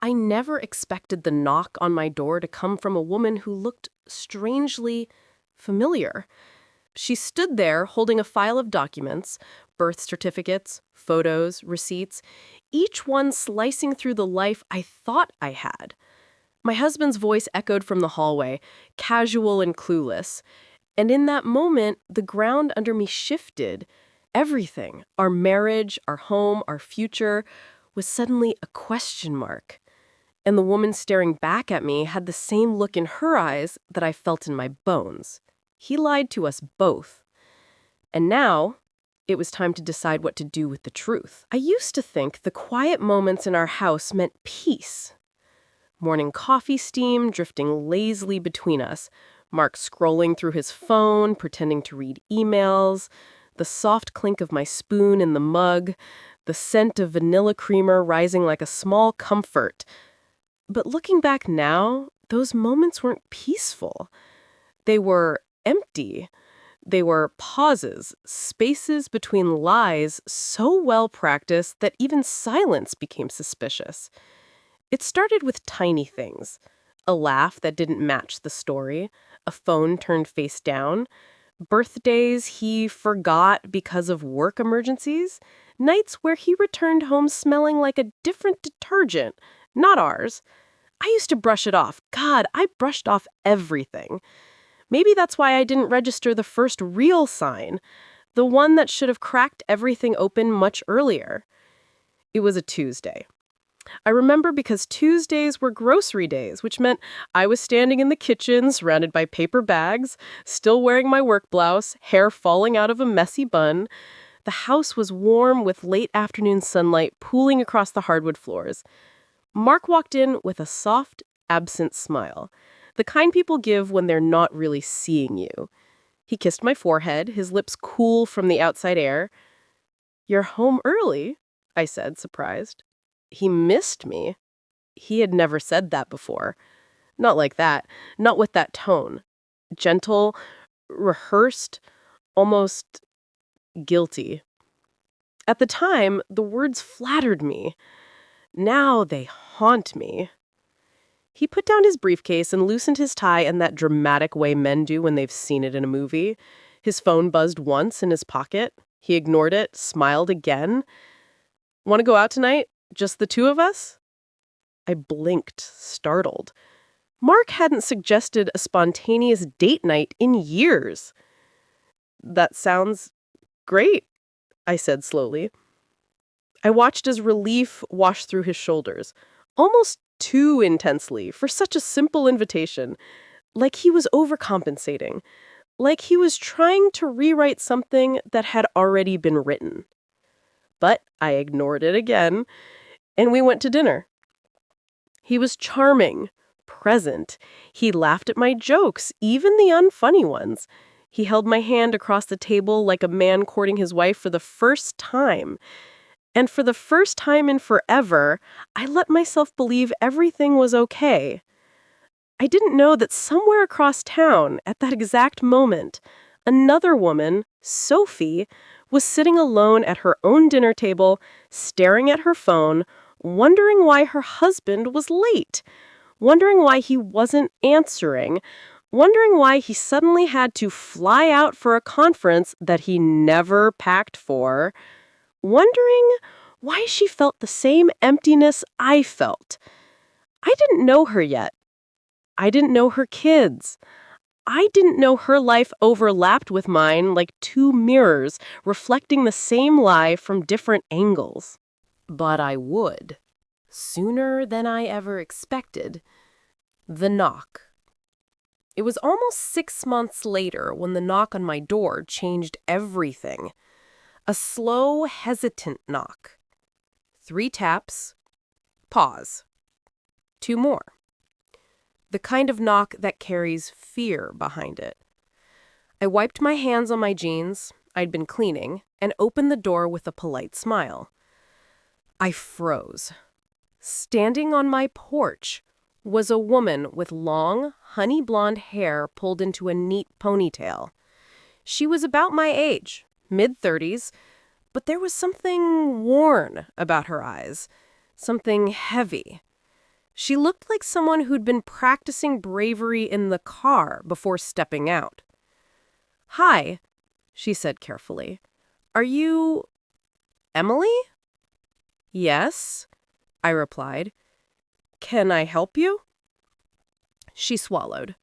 I never expected the knock on my door to come from a woman who looked strangely familiar. She stood there holding a file of documents, birth certificates, photos, receipts, each one slicing through the life I thought I had. My husband's voice echoed from the hallway, casual and clueless. And in that moment, the ground under me shifted. Everything, our marriage, our home, our future, was suddenly a question mark. And the woman staring back at me had the same look in her eyes that I felt in my bones. He lied to us both. And now, it was time to decide what to do with the truth. I used to think the quiet moments in our house meant peace. Morning coffee steam drifting lazily between us, Mark scrolling through his phone, pretending to read emails, the soft clink of my spoon in the mug, the scent of vanilla creamer rising like a small comfort. But looking back now, those moments weren't peaceful. They were empty. They were pauses, spaces between lies so well practiced that even silence became suspicious. It started with tiny things. A laugh that didn't match the story, a phone turned face down, birthdays he forgot because of work emergencies, nights where he returned home smelling like a different detergent, not ours. I used to brush it off. God, I brushed off everything. Maybe that's why I didn't register the first real sign, the one that should have cracked everything open much earlier. It was a Tuesday. I remember because Tuesdays were grocery days, which meant I was standing in the kitchen surrounded by paper bags, still wearing my work blouse, hair falling out of a messy bun. The house was warm with late afternoon sunlight pooling across the hardwood floors. Mark walked in with a soft, absent smile, the kind people give when they're not really seeing you. He kissed my forehead, his lips cool from the outside air. "You're home early," I said, surprised. He missed me. He had never said that before. Not like that. Not with that tone. Gentle, rehearsed, almost guilty. At the time, the words flattered me. Now they haunt me. He put down his briefcase and loosened his tie in that dramatic way men do when they've seen it in a movie. His phone buzzed once in his pocket. He ignored it, smiled again. "Want to go out tonight? Just the two of us?" I blinked, startled. Mark hadn't suggested a spontaneous date night in years. "That sounds great," I said slowly. I watched as relief washed through his shoulders, almost too intensely for such a simple invitation, like he was overcompensating, like he was trying to rewrite something that had already been written. But I ignored it again, and we went to dinner. He was charming, present. He laughed at my jokes, even the unfunny ones. He held my hand across the table like a man courting his wife for the first time. And for the first time in forever, I let myself believe everything was okay. I didn't know that somewhere across town, at that exact moment, another woman, Sophie, was sitting alone at her own dinner table, staring at her phone, wondering why her husband was late, wondering why he wasn't answering, wondering why he suddenly had to fly out for a conference that he never packed for, wondering why she felt the same emptiness I felt. I didn't know her yet. I didn't know her kids. I didn't know her life overlapped with mine like two mirrors reflecting the same lie from different angles. But I would. Sooner than I ever expected. The knock. It was almost 6 months later when the knock on my door changed everything. A slow, hesitant knock. 3 taps. Pause. 2 more. The kind of knock that carries fear behind it. I wiped my hands on my jeans, I'd been cleaning, and opened the door with a polite smile. I froze. Standing on my porch was a woman with long, honey blonde hair pulled into a neat ponytail. She was about my age, mid-30s, but there was something worn about her eyes, something heavy. She looked like someone who'd been practicing bravery in the car before stepping out. "Hi," she said carefully. "Are you Emily?" "Yes," I replied. "Can I help you?" She swallowed.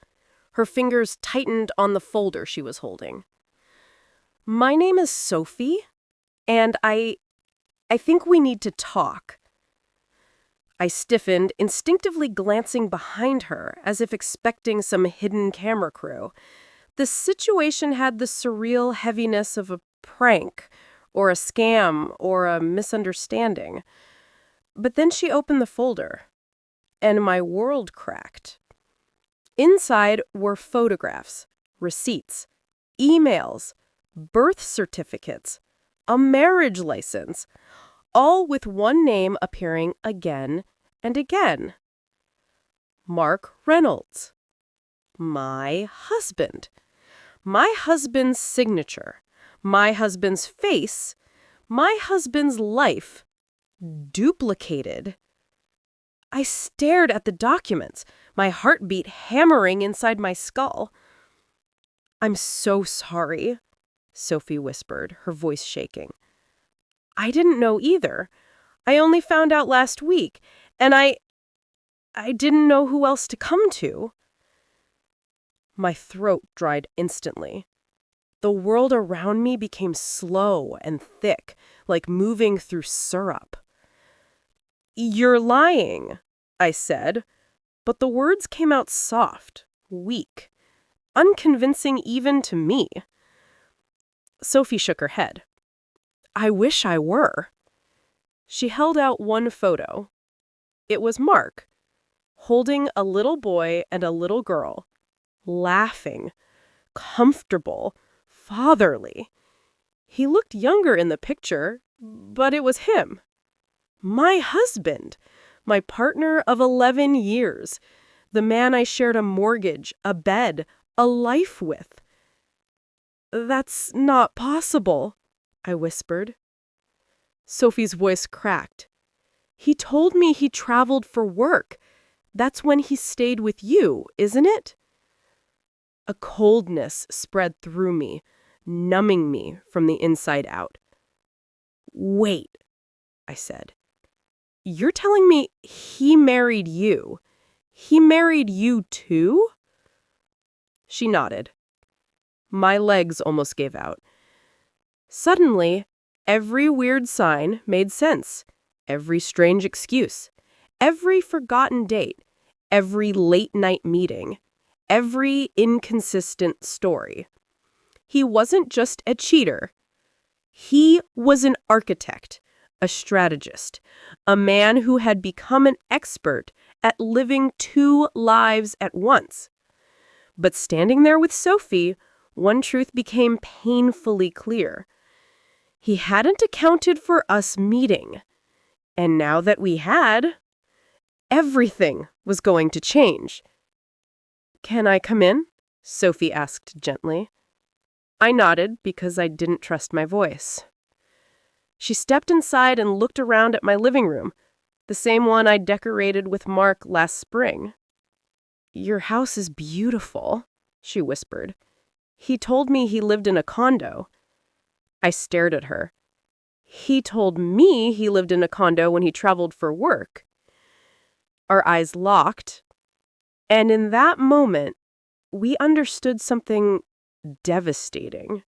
Her fingers tightened on the folder she was holding. "My name is Sophie, and I think we need to talk." I stiffened, instinctively glancing behind her, as if expecting some hidden camera crew. The situation had the surreal heaviness of a prank, or a scam, or a misunderstanding. But then she opened the folder, and my world cracked. Inside were photographs, receipts, emails, birth certificates, a marriage license, all with one name appearing again and again. Mark Reynolds. My husband. My husband's signature. My husband's face. My husband's life. Duplicated. I stared at the documents, my heartbeat hammering inside my skull. "I'm so sorry," Sophie whispered, her voice shaking. "I didn't know either. I only found out last week, and I didn't know who else to come to." My throat dried instantly. The world around me became slow and thick, like moving through syrup. "You're lying," I said, but the words came out soft, weak, unconvincing even to me. Sophie shook her head. "I wish I were." She held out one photo. It was Mark, holding a little boy and a little girl, laughing, comfortable, fatherly. He looked younger in the picture, but it was him. My husband, my partner of 11 years, the man I shared a mortgage, a bed, a life with. "That's not possible," I whispered. Sophie's voice cracked. "He told me he traveled for work. That's when he stayed with you, isn't it?" A coldness spread through me, numbing me from the inside out. "Wait," I said. "You're telling me he married you? He married you too?" She nodded. My legs almost gave out. Suddenly, every weird sign made sense. Every strange excuse. Every forgotten date. Every late-night meeting. Every inconsistent story. He wasn't just a cheater. He was an architect, a strategist, a man who had become an expert at living two lives at once. But standing there with Sophie, one truth became painfully clear. He hadn't accounted for us meeting. And now that we had, everything was going to change. "Can I come in?" Sophie asked gently. I nodded because I didn't trust my voice. She stepped inside and looked around at my living room, the same one I decorated with Mark last spring. "Your house is beautiful," she whispered. "He told me he lived in a condo." I stared at her. "He told me he lived in a condo when he traveled for work." Our eyes locked, and in that moment, we understood something devastating.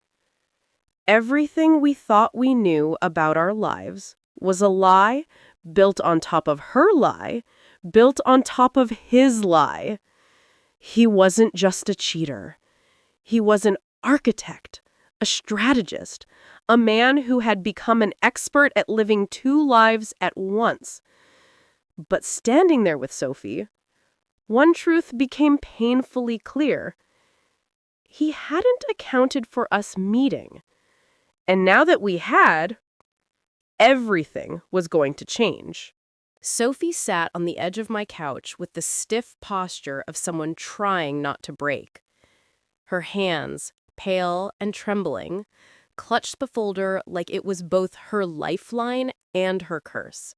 Everything we thought we knew about our lives was a lie built on top of her lie, built on top of his lie. He wasn't just a cheater. He was an architect, a strategist, a man who had become an expert at living two lives at once. But standing there with Sophie, one truth became painfully clear. He hadn't accounted for us meeting. And now that we had, everything was going to change. Sophie sat on the edge of my couch with the stiff posture of someone trying not to break. Her hands, pale and trembling, clutched the folder like it was both her lifeline and her curse.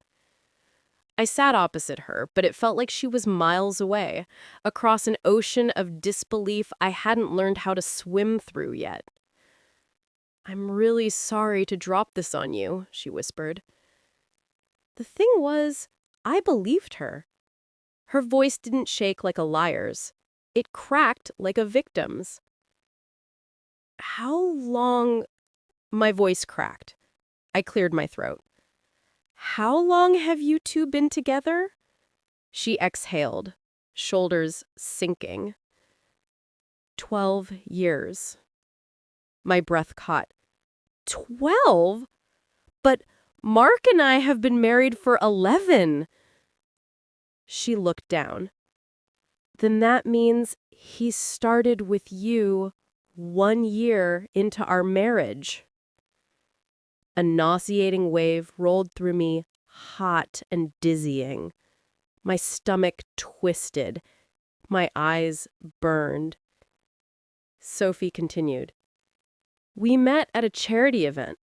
I sat opposite her, but it felt like she was miles away, across an ocean of disbelief I hadn't learned how to swim through yet. "I'm really sorry to drop this on you," she whispered. The thing was, I believed her. Her voice didn't shake like a liar's. It cracked like a victim's. "How long—" My voice cracked. I cleared my throat. "How long have you two been together?" She exhaled, shoulders sinking. 12 years. My breath caught. 12? But Mark and I have been married for 11. She looked down. "Then that means he started with you 1 year into our marriage." A nauseating wave rolled through me, hot and dizzying. My stomach twisted. My eyes burned. Sophie continued. "We met at a charity event.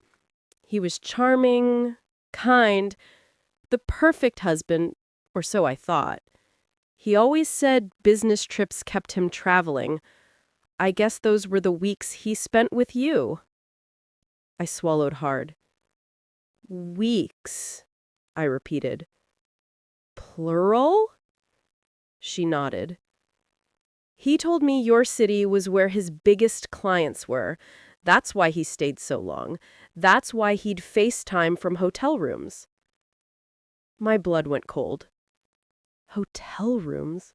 He was charming, kind, the perfect husband, or so I thought. He always said business trips kept him traveling. I guess those were the weeks he spent with you." I swallowed hard. "Weeks," I repeated. "Plural?" She nodded. "He told me your city was where his biggest clients were. That's why he stayed so long. That's why he'd FaceTime from hotel rooms." My blood went cold. Hotel rooms?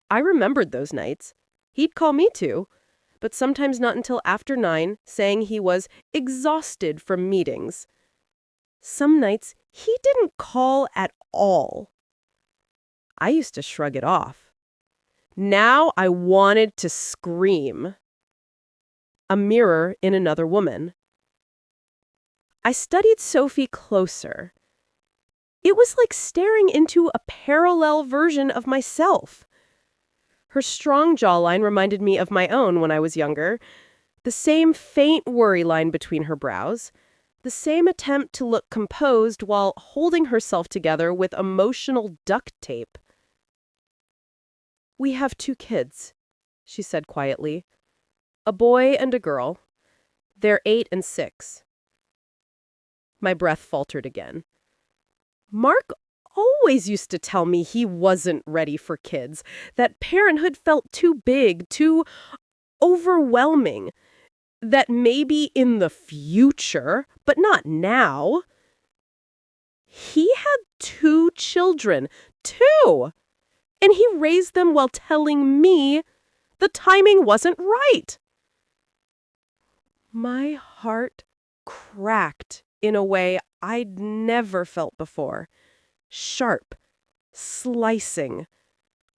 I remembered those nights. He'd call me too, but sometimes not until after 9, saying he was exhausted from meetings. Some nights, he didn't call at all. I used to shrug it off. Now I wanted to scream. A mirror in another woman. I studied Sophie closer. It was like staring into a parallel version of myself. Her strong jawline reminded me of my own when I was younger. The same faint worry line between her brows. The same attempt to look composed while holding herself together with emotional duct tape. "We have 2 kids," she said quietly. "A boy and a girl. They're 8 and 6. My breath faltered again. Mark always used to tell me he wasn't ready for kids, that parenthood felt too big, too overwhelming, that maybe in the future, but not now. He had 2 children, 2! And he raised them while telling me the timing wasn't right. My heart cracked in a way I'd never felt before. Sharp, slicing,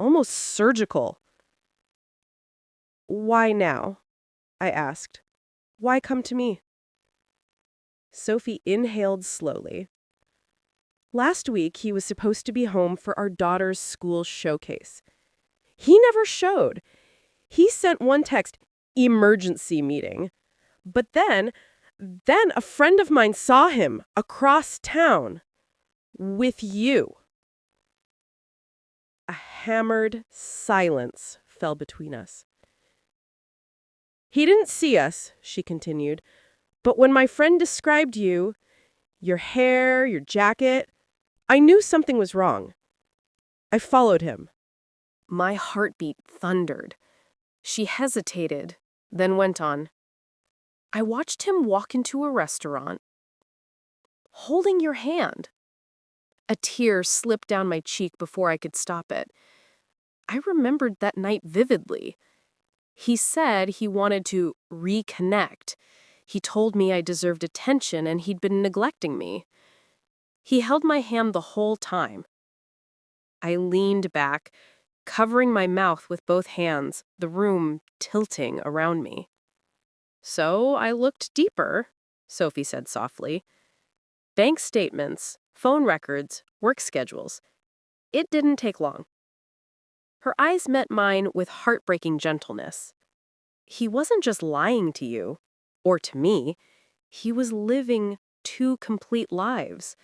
almost surgical. "Why now?" I asked. "Why come to me?" Sophie inhaled slowly. "Last week, he was supposed to be home for our daughter's school showcase. He never showed. He sent one text, 'emergency meeting.' But then a friend of mine saw him across town. With you." A hammered silence fell between us. "He didn't see us," she continued, "but when my friend described you, your hair, your jacket, I knew something was wrong. I followed him." My heartbeat thundered. She hesitated, then went on. "I watched him walk into a restaurant, holding your hand." A tear slipped down my cheek before I could stop it. I remembered that night vividly. He said he wanted to reconnect. He told me I deserved attention and he'd been neglecting me. He held my hand the whole time. I leaned back, covering my mouth with both hands, the room tilting around me. "So I looked deeper," Sophie said softly. "Bank statements, phone records, work schedules. It didn't take long." Her eyes met mine with heartbreaking gentleness. "He wasn't just lying to you, or to me. He was living 2 complete lives.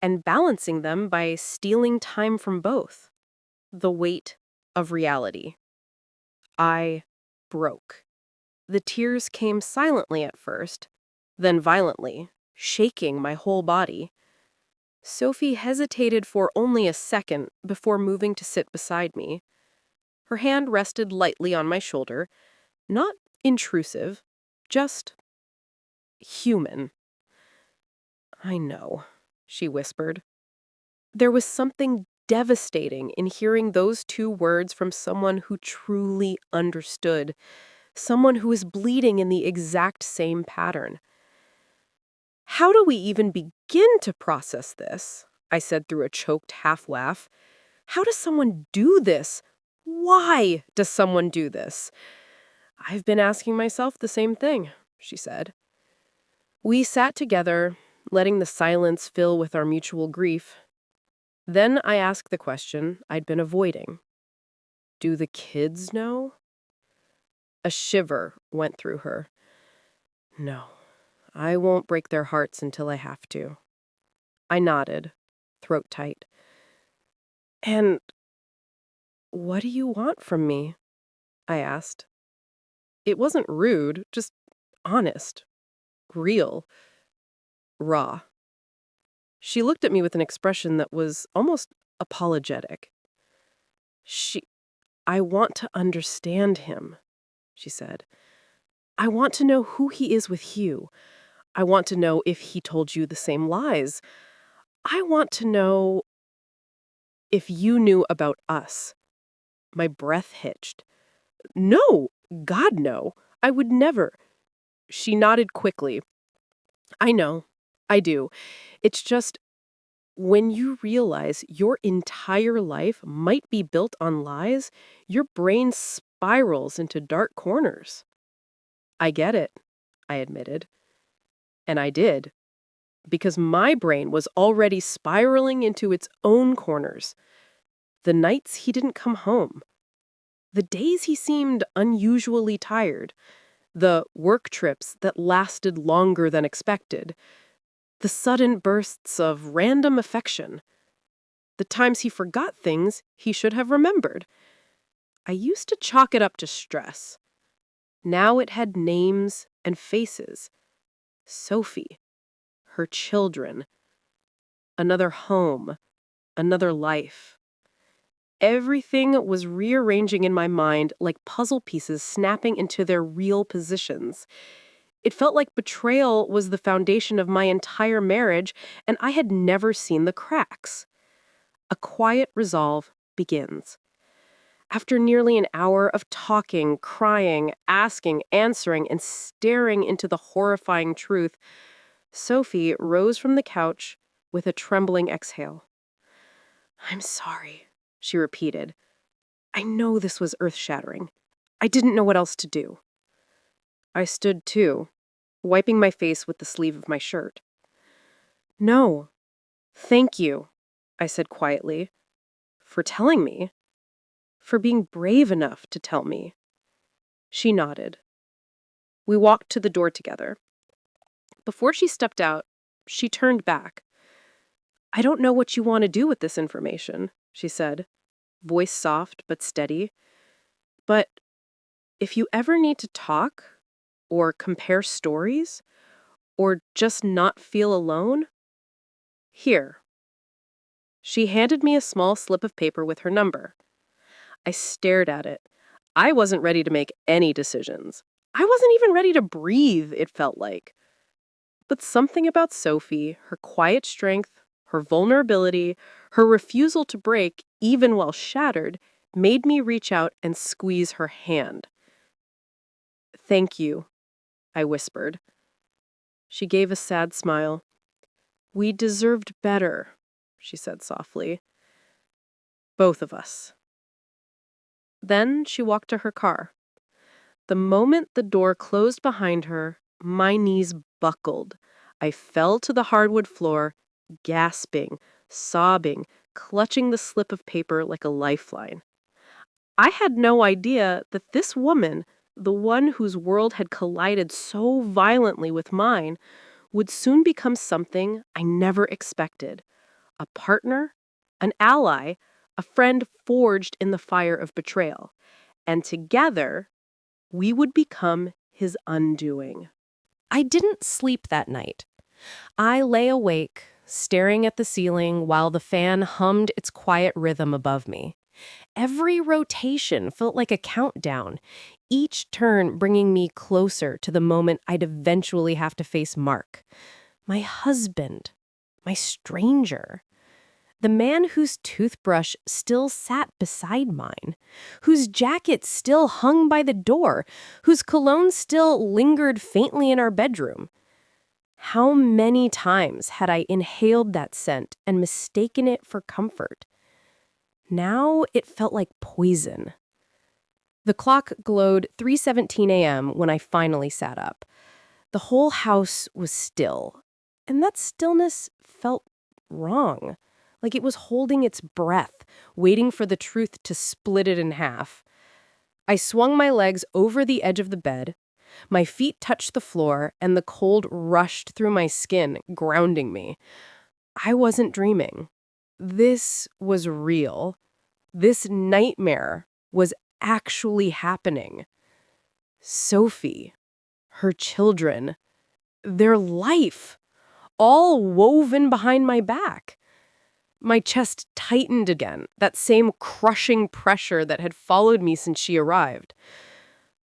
and balancing them by stealing time from both. The weight of reality. I broke. The tears came silently at first, then violently, shaking my whole body. Sophie hesitated for only a second before moving to sit beside me. Her hand rested lightly on my shoulder, not intrusive, just human. "I know," she whispered. There was something devastating in hearing those two words from someone who truly understood, someone who was bleeding in the exact same pattern. "How do we even begin to process this?" I said through a choked half-laugh. "How does someone do this? Why does someone do this?" "I've been asking myself the same thing," she said. We sat together, letting the silence fill with our mutual grief. Then I asked the question I'd been avoiding. "Do the kids know?" A shiver went through her. "No, I won't break their hearts until I have to." I nodded, throat tight. "And what do you want from me?" I asked. It wasn't rude, just honest, real, raw. She looked at me with an expression that was almost apologetic. "I want to understand him," she said. "I want to know who he is with you. I want to know if he told you the same lies. I want to know if you knew about us." My breath hitched. "No, God, no. I would never." She nodded quickly. "I know. I do. It's just when you realize your entire life might be built on lies, your brain spirals into dark corners." "I get it," I admitted. And I did, because my brain was already spiraling into its own corners. The nights he didn't come home. The days he seemed unusually tired. The work trips that lasted longer than expected. The sudden bursts of random affection. The times he forgot things he should have remembered. I used to chalk it up to stress. Now it had names and faces. Sophie. Her children. Another home. Another life. Everything was rearranging in my mind like puzzle pieces snapping into their real positions. It felt like betrayal was the foundation of my entire marriage, and I had never seen the cracks. A quiet resolve begins. After nearly an hour of talking, crying, asking, answering, and staring into the horrifying truth, Sophie rose from the couch with a trembling exhale. "I'm sorry," she repeated. "I know this was earth-shattering. I didn't know what else to do." I stood too, wiping my face with the sleeve of my shirt. "No, thank you," I said quietly, "for telling me. For being brave enough to tell me." She nodded. We walked to the door together. Before she stepped out, she turned back. "I don't know what you want to do with this information," she said, voice soft but steady. "But if you ever need to talk, or compare stories, or just not feel alone, here." She handed me a small slip of paper with her number. I stared at it. I wasn't ready to make any decisions. I wasn't even ready to breathe, it felt like. But something about Sophie, her quiet strength, her vulnerability, her refusal to break, even while shattered, made me reach out and squeeze her hand. "Thank you," I whispered. She gave a sad smile. "We deserved better," she said softly. "Both of us." Then she walked to her car. The moment the door closed behind her, my knees buckled. I fell to the hardwood floor, gasping, sobbing, clutching the slip of paper like a lifeline. I had no idea that this woman, the one whose world had collided so violently with mine, would soon become something I never expected. a partner, an ally, a friend forged in the fire of betrayal. And together, we would become his undoing. I didn't sleep that night. I lay awake, staring at the ceiling while the fan hummed its quiet rhythm above me. Every rotation felt like a countdown, each turn bringing me closer to the moment I'd eventually have to face Mark. My husband. My stranger. The man whose toothbrush still sat beside mine, whose jacket still hung by the door, whose cologne still lingered faintly in our bedroom. How many times had I inhaled that scent and mistaken it for comfort? Now it felt like poison. The clock glowed 3:17 a.m. when I finally sat up. The whole house was still, and that stillness felt wrong, like it was holding its breath, waiting for the truth to split it in half. I swung my legs over the edge of the bed. My feet touched the floor, and the cold rushed through my skin, grounding me. I wasn't dreaming. This was real. This nightmare was actually happening. Sophie, her children, their life, all woven behind my back. My chest tightened again, that same crushing pressure that had followed me since she arrived.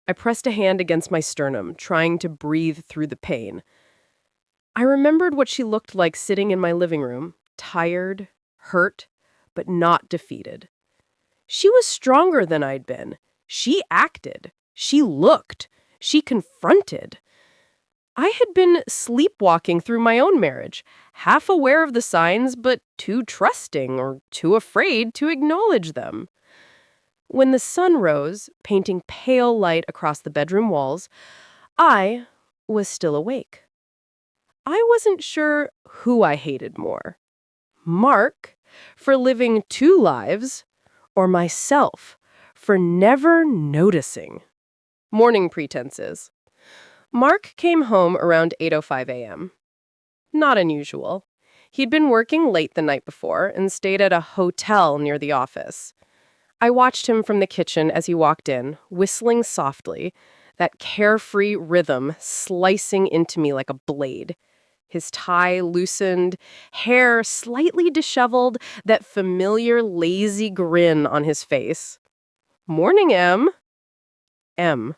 I pressed a hand against my sternum, trying to breathe through the pain. I remembered what she looked like sitting in my living room, tired, hurt, but not defeated. She was stronger than I'd been. She acted. She looked. She confronted. I had been sleepwalking through my own marriage, half aware of the signs, but too trusting or too afraid to acknowledge them. When the sun rose, painting pale light across the bedroom walls, I was still awake. I wasn't sure who I hated more. Mark, for living two lives, or myself, for never noticing. Morning pretenses. Mark came home around 8:05 a.m. Not unusual. He'd been working late the night before and stayed at a hotel near the office. I watched him from the kitchen as he walked in, whistling softly, that carefree rhythm slicing into me like a blade. His tie loosened, hair slightly disheveled, that familiar lazy grin on his face. "Morning, Em." M.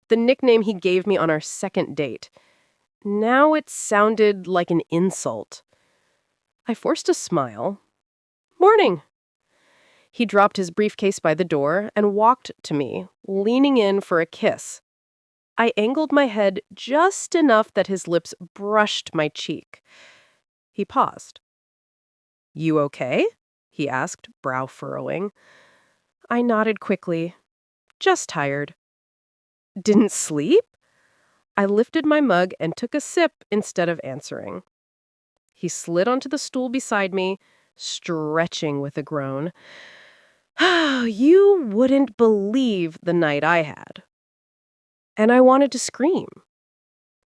The nickname he gave me on our second date. Now it sounded like an insult. I forced a smile. "Morning." He dropped his briefcase by the door and walked to me, leaning in for a kiss. I angled my head just enough that his lips brushed my cheek. He paused. "You okay?" he asked, brow furrowing. I nodded quickly. "Just tired." "Didn't sleep?" I lifted my mug and took a sip instead of answering. He slid onto the stool beside me, stretching with a groan. You wouldn't believe the night I had. And I wanted to scream.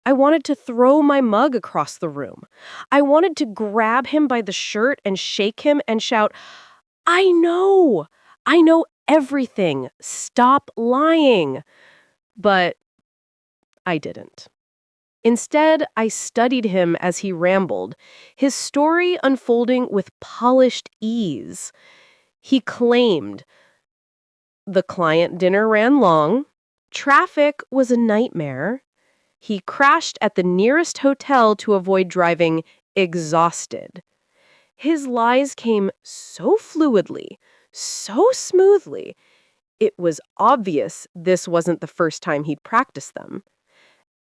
I wanted to throw my mug across the room. I wanted to grab him by the shirt and shake him and shout, "I know! I know everything! Stop lying!" But I didn't. Instead, I studied him as he rambled, his story unfolding with polished ease. He claimed the client dinner ran long, traffic was a nightmare, he crashed at the nearest hotel to avoid driving exhausted. His lies came so fluidly, so smoothly, it was obvious this wasn't the first time he'd practiced them.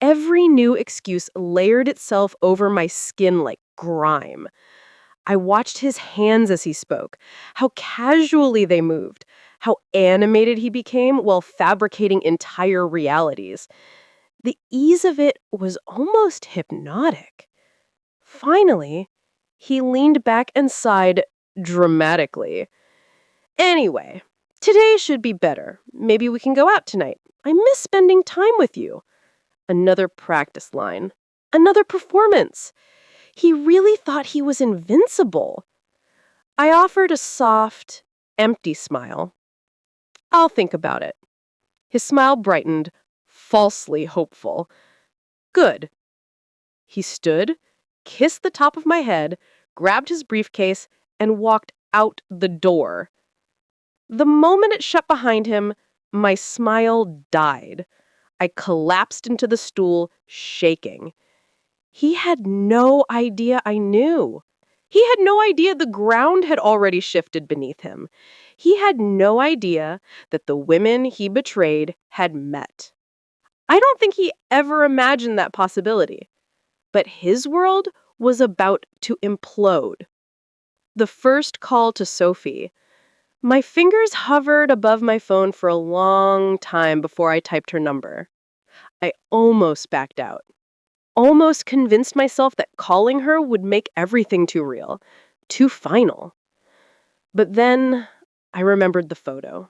Every new excuse layered itself over my skin like grime. I watched his hands as he spoke, how casually they moved, how animated he became while fabricating entire realities. The ease of it was almost hypnotic. Finally, he leaned back and sighed dramatically. "Anyway, today should be better. Maybe we can go out tonight. I miss spending time with you." Another practice line. Another performance. He really thought he was invincible. I offered a soft, empty smile. I'll think about it. His smile brightened, falsely hopeful. Good. He stood, kissed the top of my head, grabbed his briefcase, and walked out the door. The moment it shut behind him, my smile died. I collapsed into the stool, shaking. He had no idea I knew. He had no idea the ground had already shifted beneath him. He had no idea that the women he betrayed had met. I don't think he ever imagined that possibility. But his world was about to implode. The first call to Sophie. My fingers hovered above my phone for a long time before I typed her number. I almost backed out. Almost convinced myself that calling her would make everything too real, too final. But then I remembered the photo.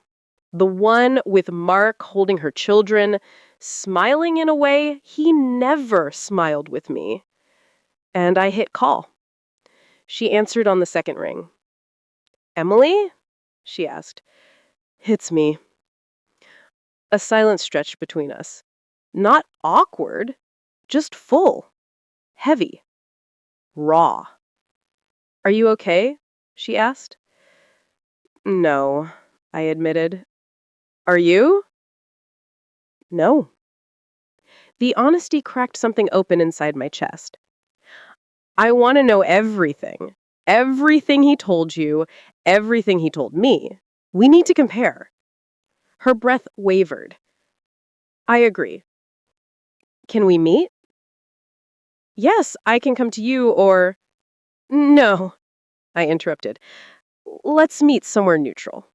The one with Mark holding her children, smiling in a way he never smiled with me. And I hit call. She answered on the second ring. "Emily?" she asked. "It's me." A silence stretched between us. Not awkward, just full, heavy, raw. "Are you okay?" she asked. "No," I admitted. "Are you?" "No." The honesty cracked something open inside my chest. "I want to know everything. Everything he told you, everything he told me. We need to compare." Her breath wavered. "I agree. Can we meet?" "Yes, I can come to you or—" "No," I interrupted. "Let's meet somewhere neutral."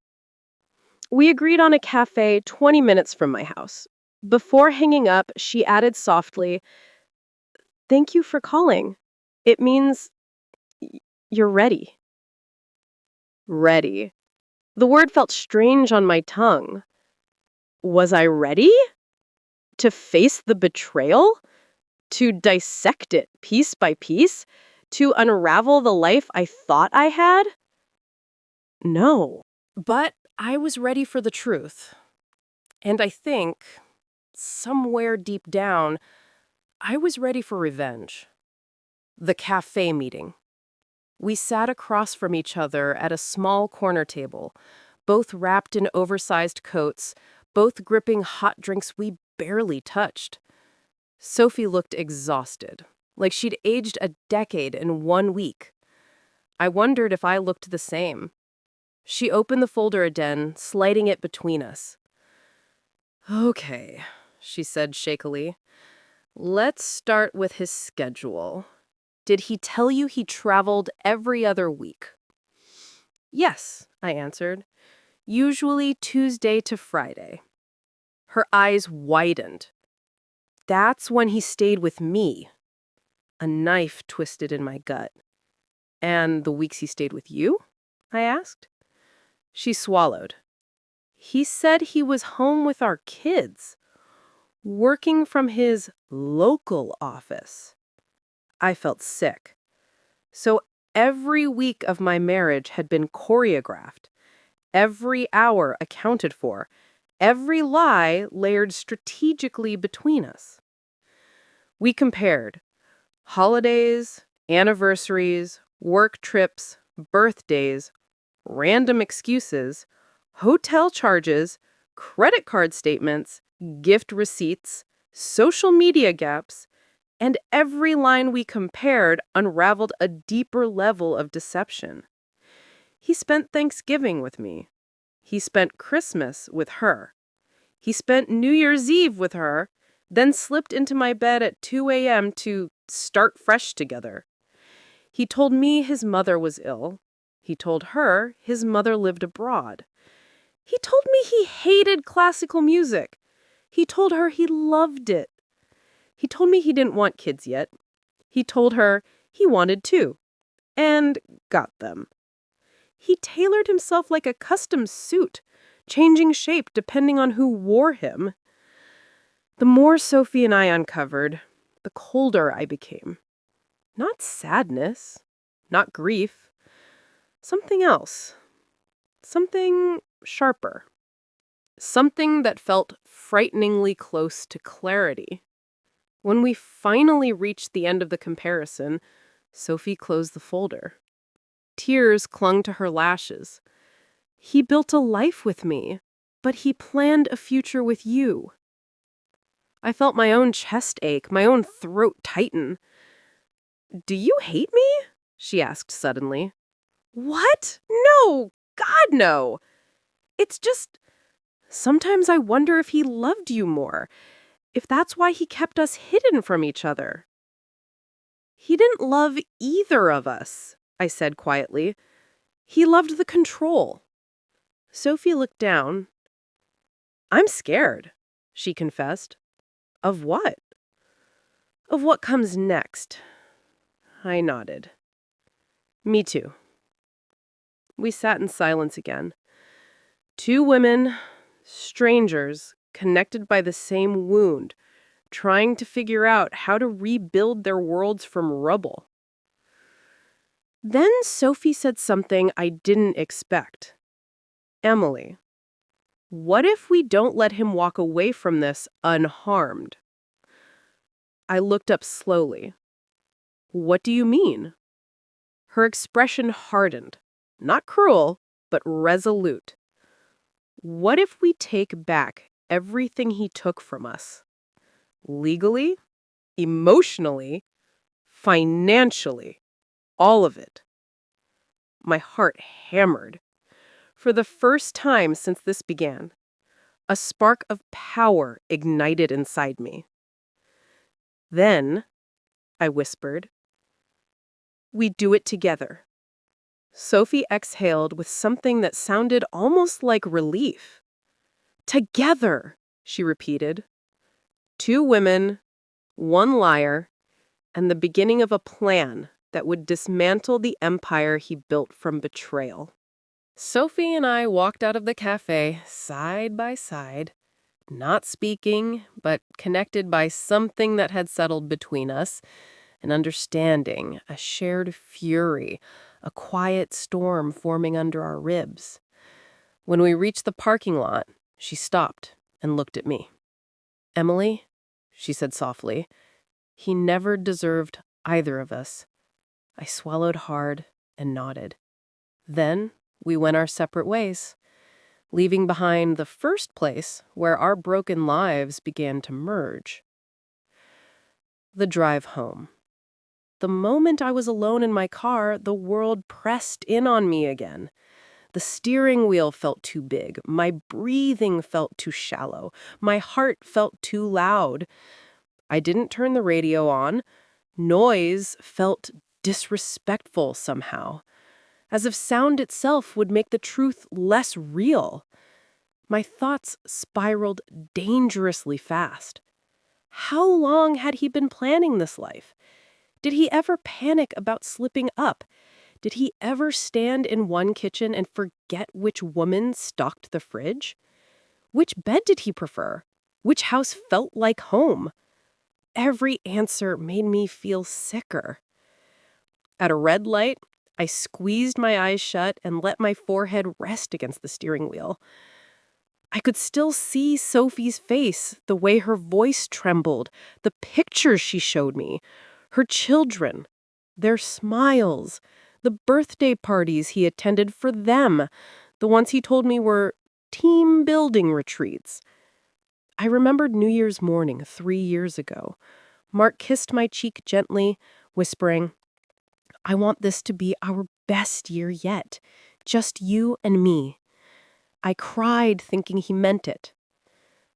We agreed on a cafe 20 minutes from my house. Before hanging up, she added softly, "Thank you for calling. It means you're ready." Ready. The word felt strange on my tongue. Was I ready? To face the betrayal? To dissect it piece by piece? To unravel the life I thought I had? No. But I was ready for the truth. And I think, somewhere deep down, I was ready for revenge. The cafe meeting. We sat across from each other at a small corner table, both wrapped in oversized coats, both gripping hot drinks we barely touched. Sophie looked exhausted, like she'd aged a decade in 1 week. I wondered if I looked the same. She opened the folder again, sliding it between us. "Okay," she said shakily. "Let's start with his schedule. Did he tell you he traveled every other week?" "Yes," I answered. "Usually Tuesday to Friday." Her eyes widened. "That's when he stayed with me." A knife twisted in my gut. "And the weeks he stayed with you?" I asked. She swallowed. "He said he was home with our kids, working from his local office." I felt sick. So every week of my marriage had been choreographed, every hour accounted for, every lie layered strategically between us. We compared holidays, anniversaries, work trips, birthdays, random excuses, hotel charges, credit card statements, gift receipts, social media gaps, and every line we compared unraveled a deeper level of deception. He spent Thanksgiving with me. He spent Christmas with her. He spent New Year's Eve with her, then slipped into my bed at 2 a.m. to start fresh together. He told me his mother was ill. He told her his mother lived abroad. He told me he hated classical music. He told her he loved it. He told me he didn't want kids yet. He told her he wanted two, and got them. He tailored himself like a custom suit, changing shape depending on who wore him. The more Sophie and I uncovered, the colder I became. Not sadness, not grief. Something else. Something sharper. Something that felt frighteningly close to clarity. When we finally reached the end of the comparison, Sophie closed the folder. Tears clung to her lashes. He built a life with me, but he planned a future with you. I felt my own chest ache, my own throat tighten. Do you hate me? She asked suddenly. What? No! God, no! It's just, sometimes I wonder if he loved you more, if that's why he kept us hidden from each other. He didn't love either of us, I said quietly. He loved the control. Sophie looked down. I'm scared, she confessed. Of what? Of what comes next. I nodded. Me too. We sat in silence again. Two women, strangers, connected by the same wound, trying to figure out how to rebuild their worlds from rubble. Then Sophie said something I didn't expect. Emily, what if we don't let him walk away from this unharmed? I looked up slowly. What do you mean? Her expression hardened. Not cruel, but resolute. What if we take back everything he took from us? Legally, emotionally, financially, all of it. My heart hammered. For the first time since this began, a spark of power ignited inside me. Then, I whispered, we do it together. Sophie exhaled with something that sounded almost like relief. Together, she repeated. Two women, one liar, and the beginning of a plan that would dismantle the empire he built from betrayal. Sophie and I walked out of the cafe side by side, not speaking, but connected by something that had settled between us, an understanding, a shared fury, a quiet storm forming under our ribs. When we reached the parking lot, she stopped and looked at me. Emily, she said softly, he never deserved either of us. I swallowed hard and nodded. Then we went our separate ways, leaving behind the first place where our broken lives began to merge. The drive home. The moment I was alone in my car, the world pressed in on me again. The steering wheel felt too big, my breathing felt too shallow, my heart felt too loud. I didn't turn the radio on. Noise felt disrespectful somehow, as if sound itself would make the truth less real. My thoughts spiraled dangerously fast. How long had he been planning this life? Did he ever panic about slipping up? Did he ever stand in one kitchen and forget which woman stocked the fridge? Which bed did he prefer? Which house felt like home? Every answer made me feel sicker. At a red light, I squeezed my eyes shut and let my forehead rest against the steering wheel. I could still see Sophie's face, the way her voice trembled, the pictures she showed me, her children, their smiles, the birthday parties he attended for them, the ones he told me were team-building retreats. I remembered New Year's morning 3 years ago. Mark kissed my cheek gently, whispering, I want this to be our best year yet. Just you and me. I cried thinking he meant it.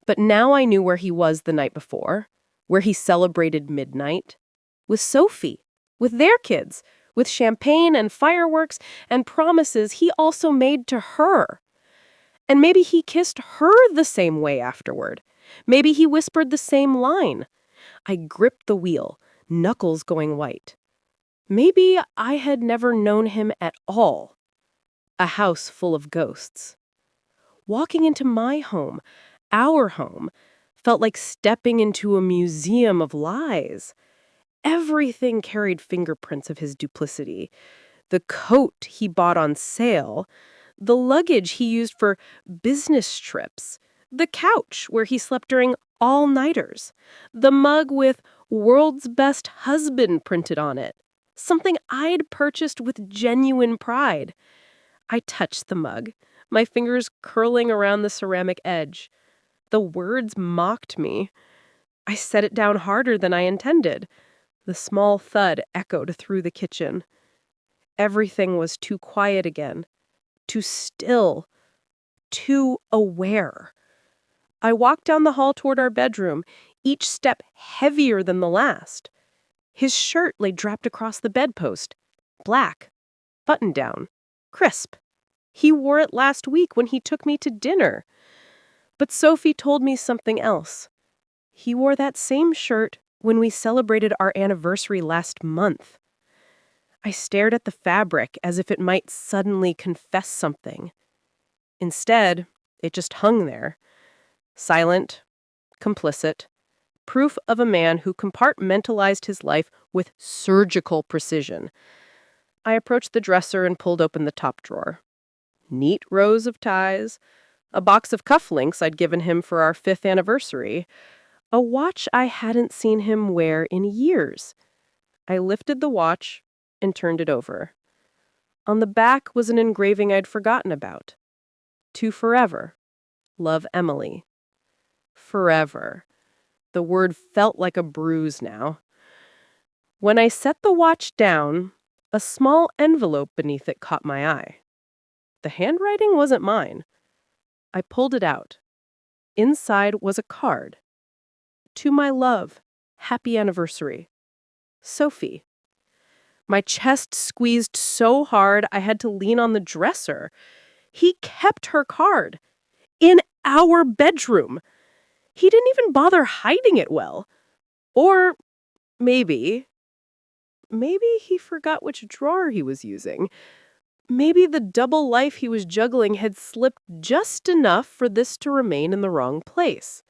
But now I knew where he was the night before, where he celebrated midnight. With Sophie, with their kids, with champagne and fireworks and promises he also made to her. And maybe he kissed her the same way afterward. Maybe he whispered the same line. I gripped the wheel, knuckles going white. Maybe I had never known him at all. A house full of ghosts. Walking into my home, our home, felt like stepping into a museum of lies. Everything carried fingerprints of his duplicity. The coat he bought on sale, the luggage he used for business trips, the couch where he slept during all-nighters, the mug with "World's Best Husband" printed on it, something I'd purchased with genuine pride. I touched the mug, my fingers curling around the ceramic edge. The words mocked me. I set it down harder than I intended. The small thud echoed through the kitchen. Everything was too quiet again, too still, too aware. I walked down the hall toward our bedroom, each step heavier than the last. His shirt lay draped across the bedpost. Black, button down, crisp. He wore it last week when he took me to dinner. But Sophie told me something else. He wore that same shirt when we celebrated our anniversary last month. I stared at the fabric as if it might suddenly confess something. Instead, it just hung there, silent, complicit, proof of a man who compartmentalized his life with surgical precision. I approached the dresser and pulled open the top drawer. Neat rows of ties, a box of cufflinks I'd given him for our 5th anniversary, a watch I hadn't seen him wear in years. I lifted the watch and turned it over. On the back was an engraving I'd forgotten about. To forever. Love, Emily. Forever. The word felt like a bruise now. When I set the watch down, a small envelope beneath it caught my eye. The handwriting wasn't mine. I pulled it out. Inside was a card. To my love. Happy anniversary. Sophie. My chest squeezed so hard I had to lean on the dresser. He kept her card. In our bedroom. He didn't even bother hiding it well. Or maybe he forgot which drawer he was using. Maybe the double life he was juggling had slipped just enough for this to remain in the wrong place.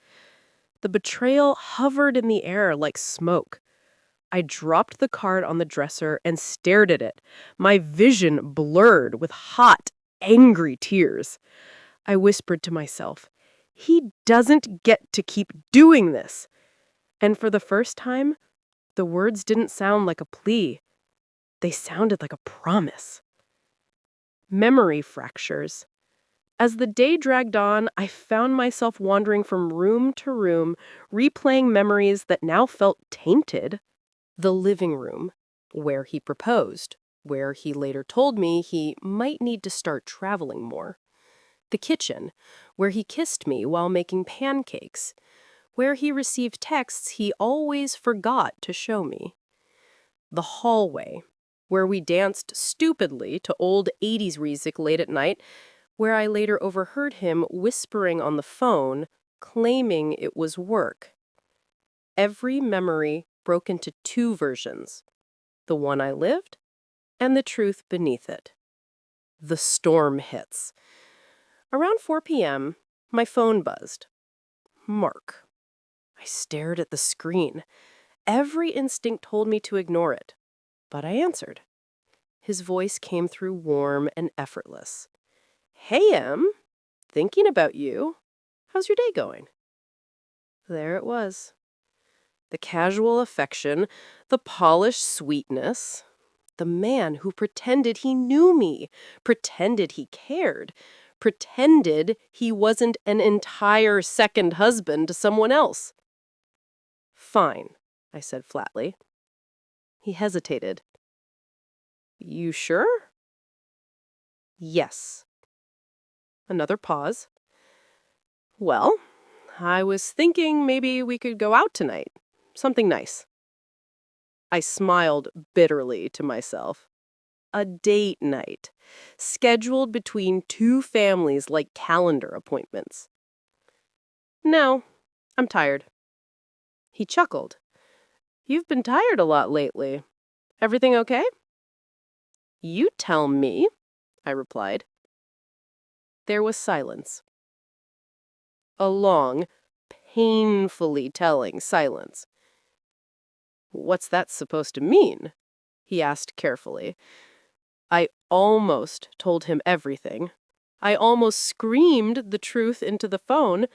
The betrayal hovered in the air like smoke. I dropped the card on the dresser and stared at it, my vision blurred with hot, angry tears. I whispered to myself, he doesn't get to keep doing this. And for the first time, the words didn't sound like a plea. They sounded like a promise. Memory fractures. As the day dragged on, I found myself wandering from room to room, replaying memories that now felt tainted. The living room, where he proposed, where he later told me he might need to start traveling more. The kitchen, where he kissed me while making pancakes, where he received texts he always forgot to show me. The hallway, where we danced stupidly to old 80s music late at night, where I later overheard him whispering on the phone, claiming it was work. Every memory broke into 2 versions, the one I lived and the truth beneath it. The storm hits. Around 4 p.m., my phone buzzed. Mark. I stared at the screen. Every instinct told me to ignore it, but I answered. His voice came through warm and effortless. Hey, Em. Thinking about you. How's your day going? There it was. The casual affection, the polished sweetness. The man who pretended he knew me, pretended he cared, pretended he wasn't an entire second husband to someone else. Fine, I said flatly. He hesitated. You sure? Yes. Another pause. Well, I was thinking maybe we could go out tonight. Something nice. I smiled bitterly to myself. A date night, scheduled between 2 families like calendar appointments. No, I'm tired. He chuckled. You've been tired a lot lately. Everything okay? You tell me, I replied. There was silence. A long, painfully telling silence. What's that supposed to mean? He asked carefully. I almost told him everything. I almost screamed the truth into the phone.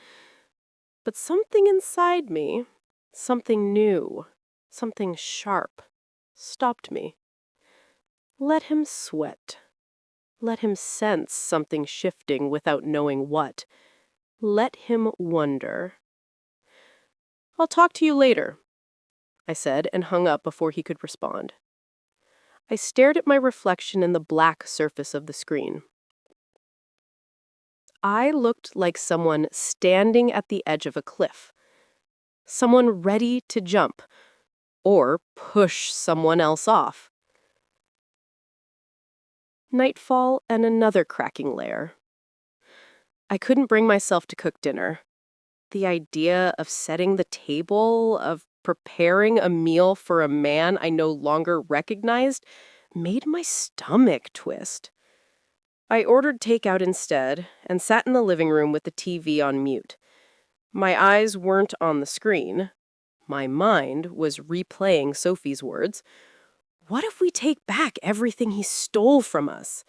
But something inside me, something new, something sharp, stopped me. Let him sweat. Let him sense something shifting without knowing what. Let him wonder. I'll talk to you later, I said, and hung up before he could respond. I stared at my reflection in the black surface of the screen. I looked like someone standing at the edge of a cliff. Someone ready to jump, or push someone else off. Nightfall and another cracking layer. I couldn't bring myself to cook dinner. The idea of setting the table, of preparing a meal for a man I no longer recognized, made my stomach twist. I ordered takeout instead and sat in the living room with the TV on mute. My eyes weren't on the screen. My mind was replaying Sophie's words. What if we take back everything he stole from us?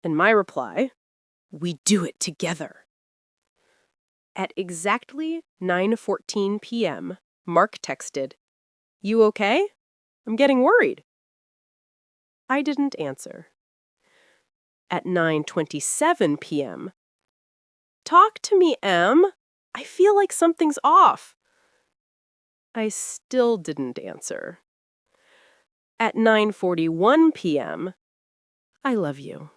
And my reply, we do it together. At exactly 9:14 p.m., Mark texted, "You okay? I'm getting worried." I didn't answer. At 9:27 p.m., "Talk to me, Em. I feel like something's off." I still didn't answer. At 9:41 p.m., "I love you."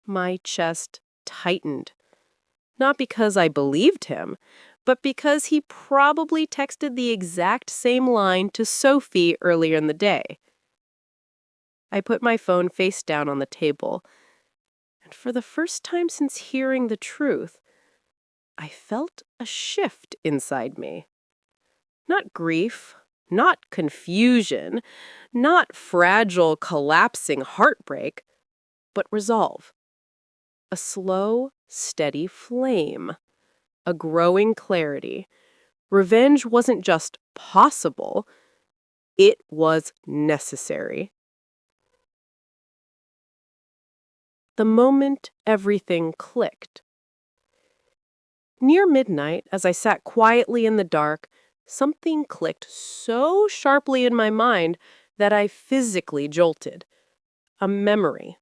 My chest tightened. Not because I believed him, but because he probably texted the exact same line to Sophie earlier in the day. I put my phone face down on the table, and for the first time since hearing the truth, I felt a shift inside me. Not grief, not confusion, not fragile, collapsing heartbreak, but resolve. A slow, steady flame. A growing clarity. Revenge wasn't just possible, it was necessary. The moment everything clicked. Near midnight, as I sat quietly in the dark, something clicked so sharply in my mind that I physically jolted. A memory.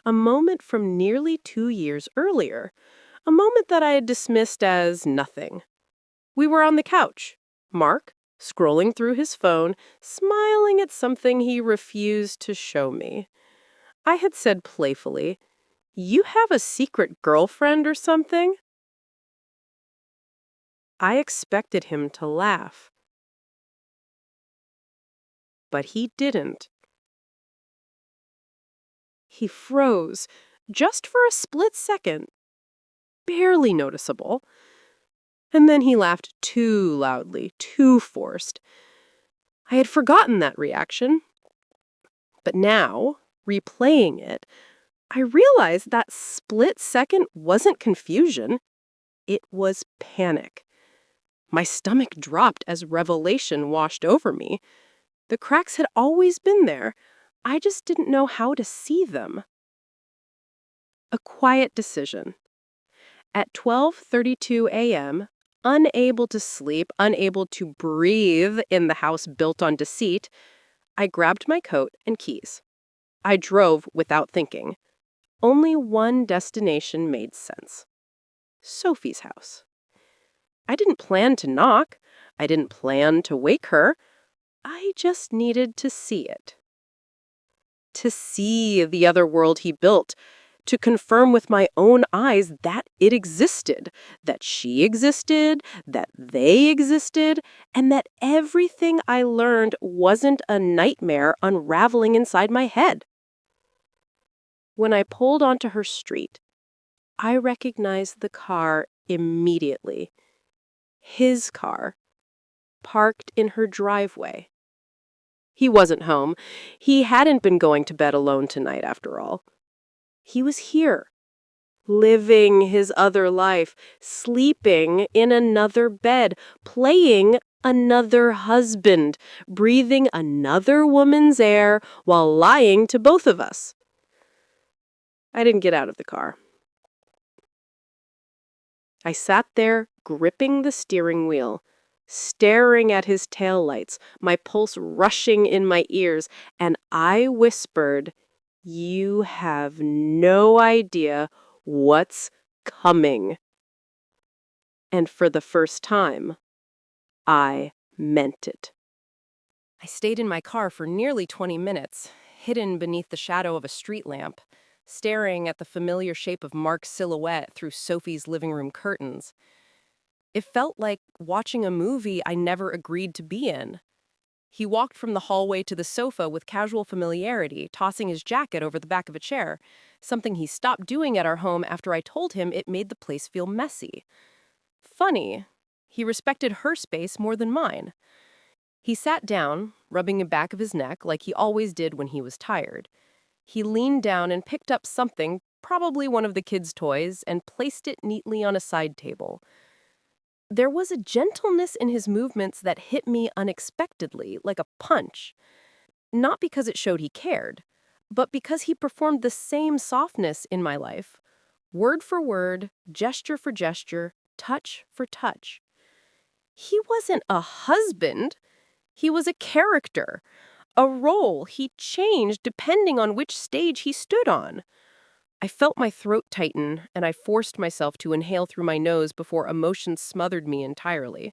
A moment from nearly 2 years earlier. A moment that I had dismissed as nothing. We were on the couch. Mark, scrolling through his phone, smiling at something he refused to show me. I had said playfully, "You have a secret girlfriend or something?" I expected him to laugh. But he didn't. He froze, just for a split second, barely noticeable. And then he laughed too loudly, too forced. I had forgotten that reaction. But now, replaying it, I realized that split second wasn't confusion. It was panic. My stomach dropped as revelation washed over me. The cracks had always been there. I just didn't know how to see them. A quiet decision. At 12:32 a.m., unable to sleep, unable to breathe in the house built on deceit, I grabbed my coat and keys. I drove without thinking. Only one destination made sense. Sophie's house. I didn't plan to knock. I didn't plan to wake her. I just needed to see it. To see the other world he built. To confirm with my own eyes that it existed, that she existed, that they existed, and that everything I learned wasn't a nightmare unraveling inside my head. When I pulled onto her street, I recognized the car immediately. His car, parked in her driveway. He wasn't home. He hadn't been going to bed alone tonight, after all. He was here, living his other life, sleeping in another bed, playing Another husband, breathing another woman's air while lying to both of us. I didn't get out of the car. I sat there, gripping the steering wheel, staring at his taillights, my pulse rushing in my ears, and I whispered, "You have no idea what's coming." And for the first time, I meant it. I stayed in my car for nearly 20 minutes, hidden beneath the shadow of a street lamp, staring at the familiar shape of Mark's silhouette through Sophie's living room curtains. It felt like watching a movie I never agreed to be in. He walked from the hallway to the sofa with casual familiarity, tossing his jacket over the back of a chair, something he stopped doing at our home after I told him it made the place feel messy. Funny, he respected her space more than mine. He sat down, rubbing the back of his neck like he always did when he was tired. He leaned down and picked up something, probably one of the kids' toys, and placed it neatly on a side table. There was a gentleness in his movements that hit me unexpectedly, like a punch. Not because it showed he cared, but because he performed the same softness in my life. Word for word, gesture for gesture, touch for touch. He wasn't a husband. He was a character, a role he changed depending on which stage he stood on. I felt my throat tighten, and I forced myself to inhale through my nose before emotion smothered me entirely.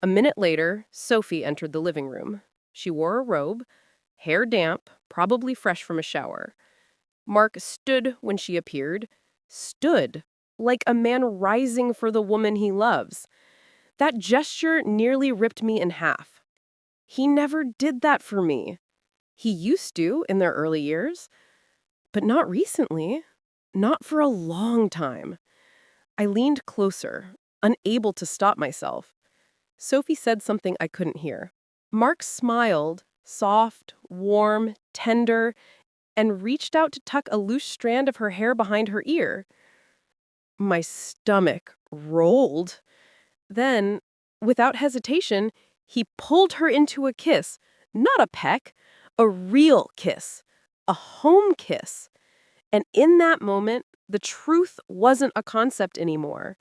A minute later, Sophie entered the living room. She wore a robe, hair damp, probably fresh from a shower. Mark stood when she appeared. Stood, like a man rising for the woman he loves. That gesture nearly ripped me in half. He never did that for me. He used to in their early years, but not recently. Not for a long time. I leaned closer, unable to stop myself. Sophie said something I couldn't hear. Mark smiled, soft, warm, tender, and reached out to tuck a loose strand of her hair behind her ear. My stomach rolled. Then, without hesitation, he pulled her into a kiss. Not a peck, a real kiss. A home kiss. And in that moment, the truth wasn't a concept anymore.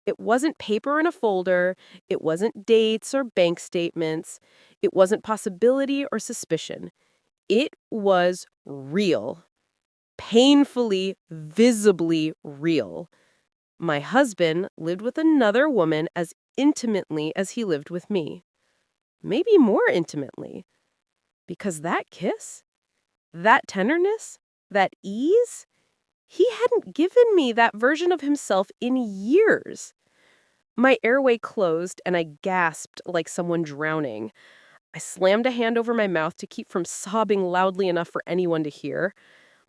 It wasn't paper in a folder. It wasn't dates or bank statements. It wasn't possibility or suspicion. It was real. Painfully, visibly real. My husband lived with another woman as intimately as he lived with me. Maybe more intimately. Because that kiss, that tenderness, that ease, he hadn't given me that version of himself in years. My airway closed and I gasped like someone drowning. I slammed a hand over my mouth to keep from sobbing loudly enough for anyone to hear.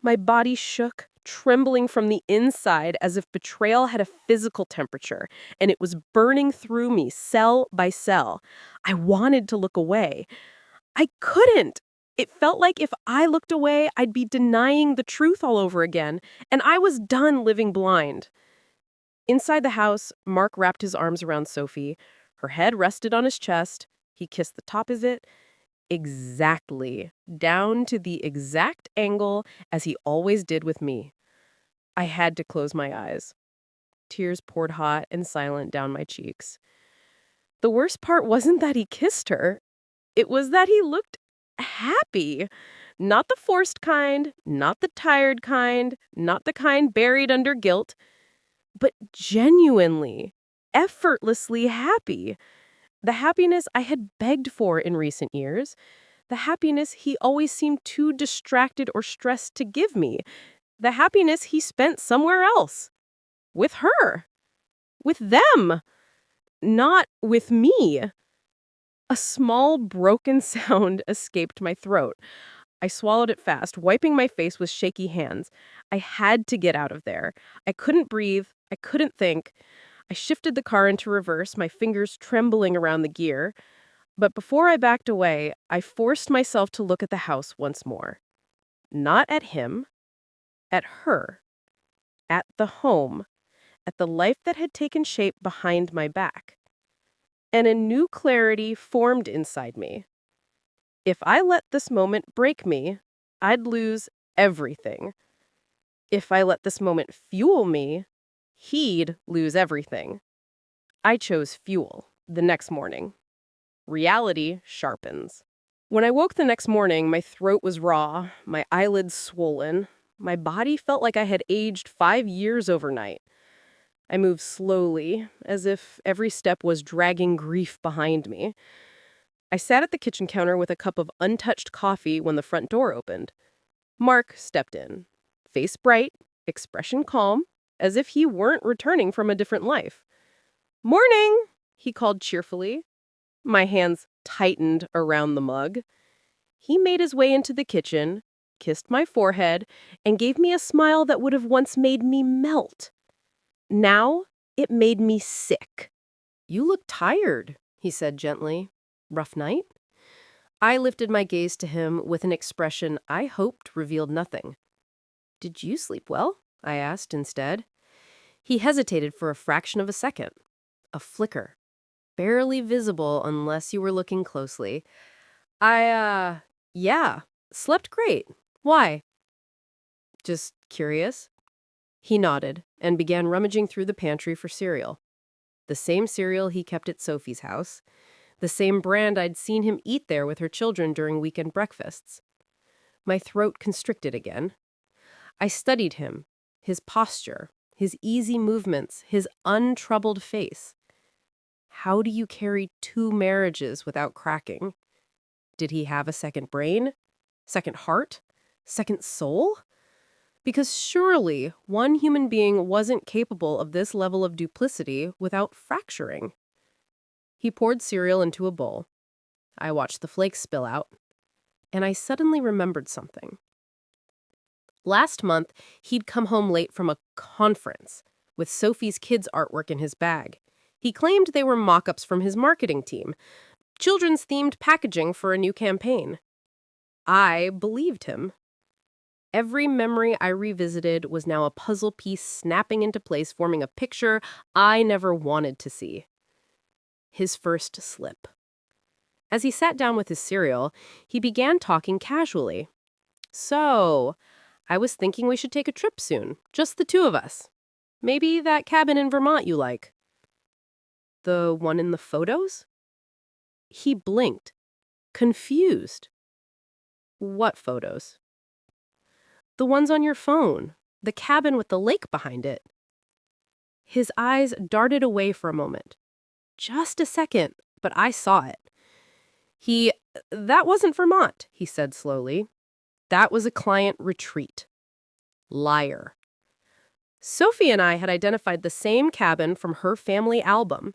My body shook, trembling from the inside as if betrayal had a physical temperature, and it was burning through me cell by cell. I wanted to look away. I couldn't. It felt like if I looked away, I'd be denying the truth all over again, and I was done living blind. Inside the house, Mark wrapped his arms around Sophie. Her head rested on his chest. He kissed the top of it, exactly, down to the exact angle as he always did with me. I had to close my eyes. Tears poured hot and silent down my cheeks. The worst part wasn't that he kissed her. It was that he looked happy. Not the forced kind, not the tired kind, not the kind buried under guilt, but genuinely, effortlessly happy. The happiness I had begged for in recent years. The happiness he always seemed too distracted or stressed to give me. The happiness he spent somewhere else. With her. With them. Not with me. A small, broken sound escaped my throat. I swallowed it fast, wiping my face with shaky hands. I had to get out of there. I couldn't breathe. I couldn't think. I shifted the car into reverse, my fingers trembling around the gear. But before I backed away, I forced myself to look at the house once more. Not at him, at her, at the home, at the life that had taken shape behind my back. And a new clarity formed inside me. If I let this moment break me, I'd lose everything. If I let this moment fuel me, he'd lose everything. I chose fuel the next morning. Reality sharpens. When I woke the next morning, my throat was raw, my eyelids swollen. My body felt like I had aged 5 years overnight. I moved slowly, as if every step was dragging grief behind me. I sat at the kitchen counter with a cup of untouched coffee when the front door opened. Mark stepped in, face bright, expression calm, as if he weren't returning from a different life. "Morning," he called cheerfully. My hands tightened around the mug. He made his way into the kitchen, kissed my forehead, and gave me a smile that would have once made me melt. Now, it made me sick. "You look tired," he said gently. "Rough night?" I lifted my gaze to him with an expression I hoped revealed nothing. "Did you sleep well?" I asked instead. He hesitated for a fraction of a second. A flicker, barely visible unless you were looking closely. Yeah, slept great. Why?" "Just curious." He nodded and began rummaging through the pantry for cereal. The same cereal he kept at Sophie's house. The same brand I'd seen him eat there with her children during weekend breakfasts. My throat constricted again. I studied him, his posture, his easy movements, his untroubled face. How do you carry 2 marriages without cracking? Did he have a second brain? Second heart? Second soul? Because surely one human being wasn't capable of this level of duplicity without fracturing. He poured cereal into a bowl. I watched the flakes spill out, and I suddenly remembered something. Last month, he'd come home late from a conference with Sophie's kids' artwork in his bag. He claimed they were mock-ups from his marketing team, children's-themed packaging for a new campaign. I believed him. Every memory I revisited was now a puzzle piece snapping into place, forming a picture I never wanted to see. His first slip. As he sat down with his cereal, he began talking casually. "So, I was thinking we should take a trip soon, just the 2 of us. Maybe that cabin in Vermont you like." "The one in the photos?" He blinked, confused. "What photos?" "The ones on your phone. The cabin with the lake behind it." His eyes darted away for a moment. Just a second, but I saw it. That wasn't Vermont," he said slowly. "That was a client retreat." Liar. Sophie and I had identified the same cabin from her family album.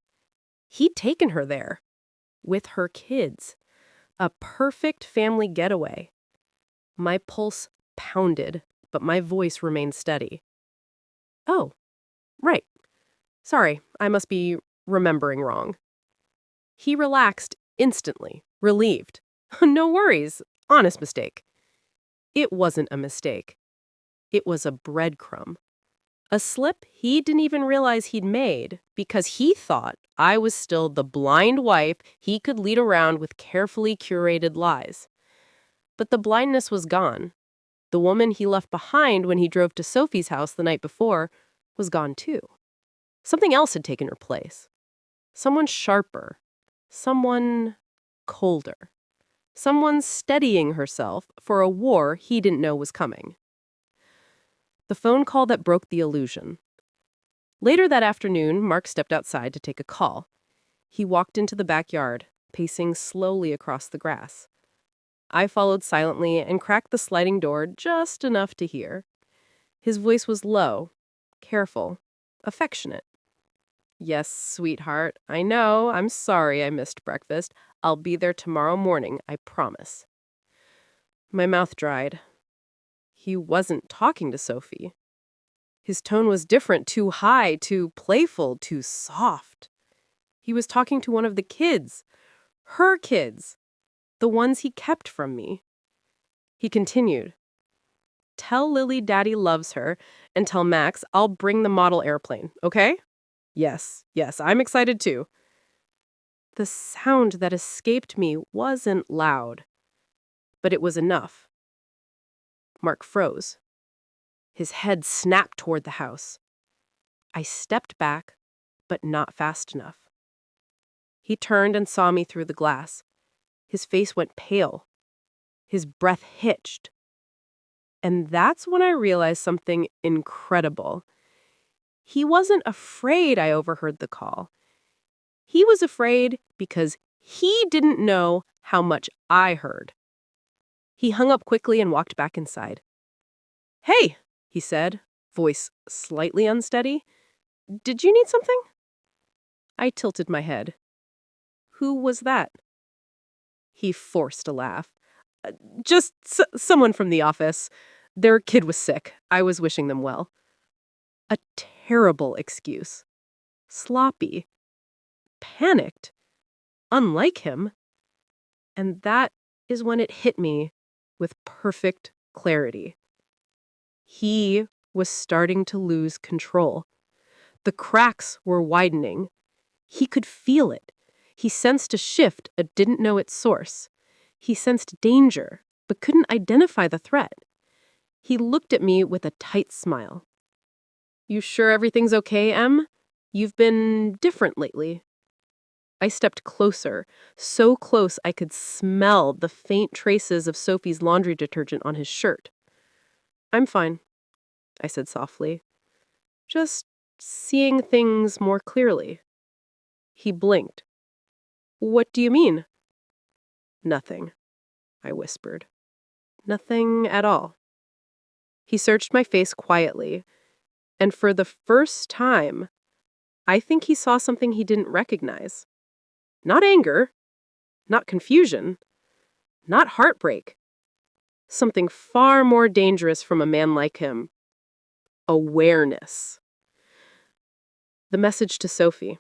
He'd taken her there. With her kids. A perfect family getaway. My pulse pounded, but my voice remained steady. "Oh, right. Sorry, I must be remembering wrong." He relaxed instantly, relieved. "No worries. Honest mistake." It wasn't a mistake. It was a breadcrumb. A slip he didn't even realize he'd made because he thought I was still the blind wife he could lead around with carefully curated lies. But the blindness was gone. The woman he left behind when he drove to Sophie's house the night before was gone too. Something else had taken her place. Someone sharper. Someone colder. Someone steadying herself for a war he didn't know was coming. The phone call that broke the illusion. Later that afternoon, Mark stepped outside to take a call. He walked into the backyard, pacing slowly across the grass. I followed silently and cracked the sliding door just enough to hear. His voice was low, careful, affectionate. "Yes, sweetheart, I know. I'm sorry I missed breakfast. I'll be there tomorrow morning, I promise." My mouth dried. He wasn't talking to Sophie. His tone was different, too high, too playful, too soft. He was talking to one of the kids. Her kids. The ones he kept from me. He continued. "Tell Lily Daddy loves her, and tell Max I'll bring the model airplane, okay?" Yes, I'm excited too." The sound that escaped me wasn't loud, but it was enough. Mark froze. His head snapped toward the house. I stepped back, but not fast enough. He turned and saw me through the glass. His face went pale. His breath hitched. And that's when I realized something incredible. He wasn't afraid I overheard the call. He was afraid because he didn't know how much I heard. He hung up quickly and walked back inside. "Hey," he said, voice slightly unsteady. "Did you need something?" I tilted my head. "Who was that?" He forced a laugh. Just someone from the office. Their kid was sick. I was wishing them well." A terrible excuse. Sloppy. Panicked. Unlike him. And that is when it hit me with perfect clarity. He was starting to lose control. The cracks were widening. He could feel it. He sensed a shift but didn't know its source. He sensed danger, but couldn't identify the threat. He looked at me with a tight smile. "You sure everything's okay, Em? You've been different lately." I stepped closer, so close I could smell the faint traces of Sophie's laundry detergent on his shirt. "I'm fine," I said softly. "Just seeing things more clearly." He blinked. "What do you mean?" "Nothing," I whispered. "Nothing at all." He searched my face quietly, and for the first time, I think he saw something he didn't recognize. Not anger, not confusion, not heartbreak. Something far more dangerous from a man like him. Awareness. The message to Sophie.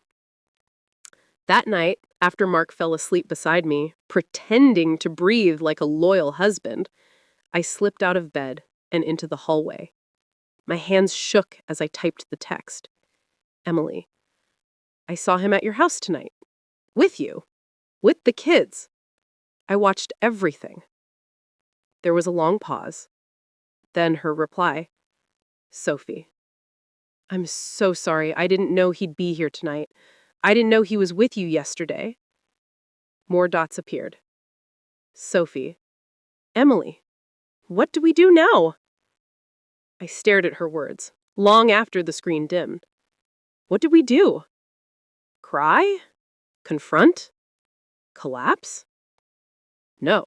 That night, after Mark fell asleep beside me, pretending to breathe like a loyal husband, I slipped out of bed and into the hallway. My hands shook as I typed the text. "Emily, I saw him at your house tonight. With you. With the kids. I watched everything." There was a long pause. Then her reply. "Sophie, I'm so sorry. I didn't know he'd be here tonight. I didn't know he was with you yesterday." More dots appeared. "Sophie, Emily, what do we do now?" I stared at her words, long after the screen dimmed. What did we do? Cry? Confront? Collapse? No.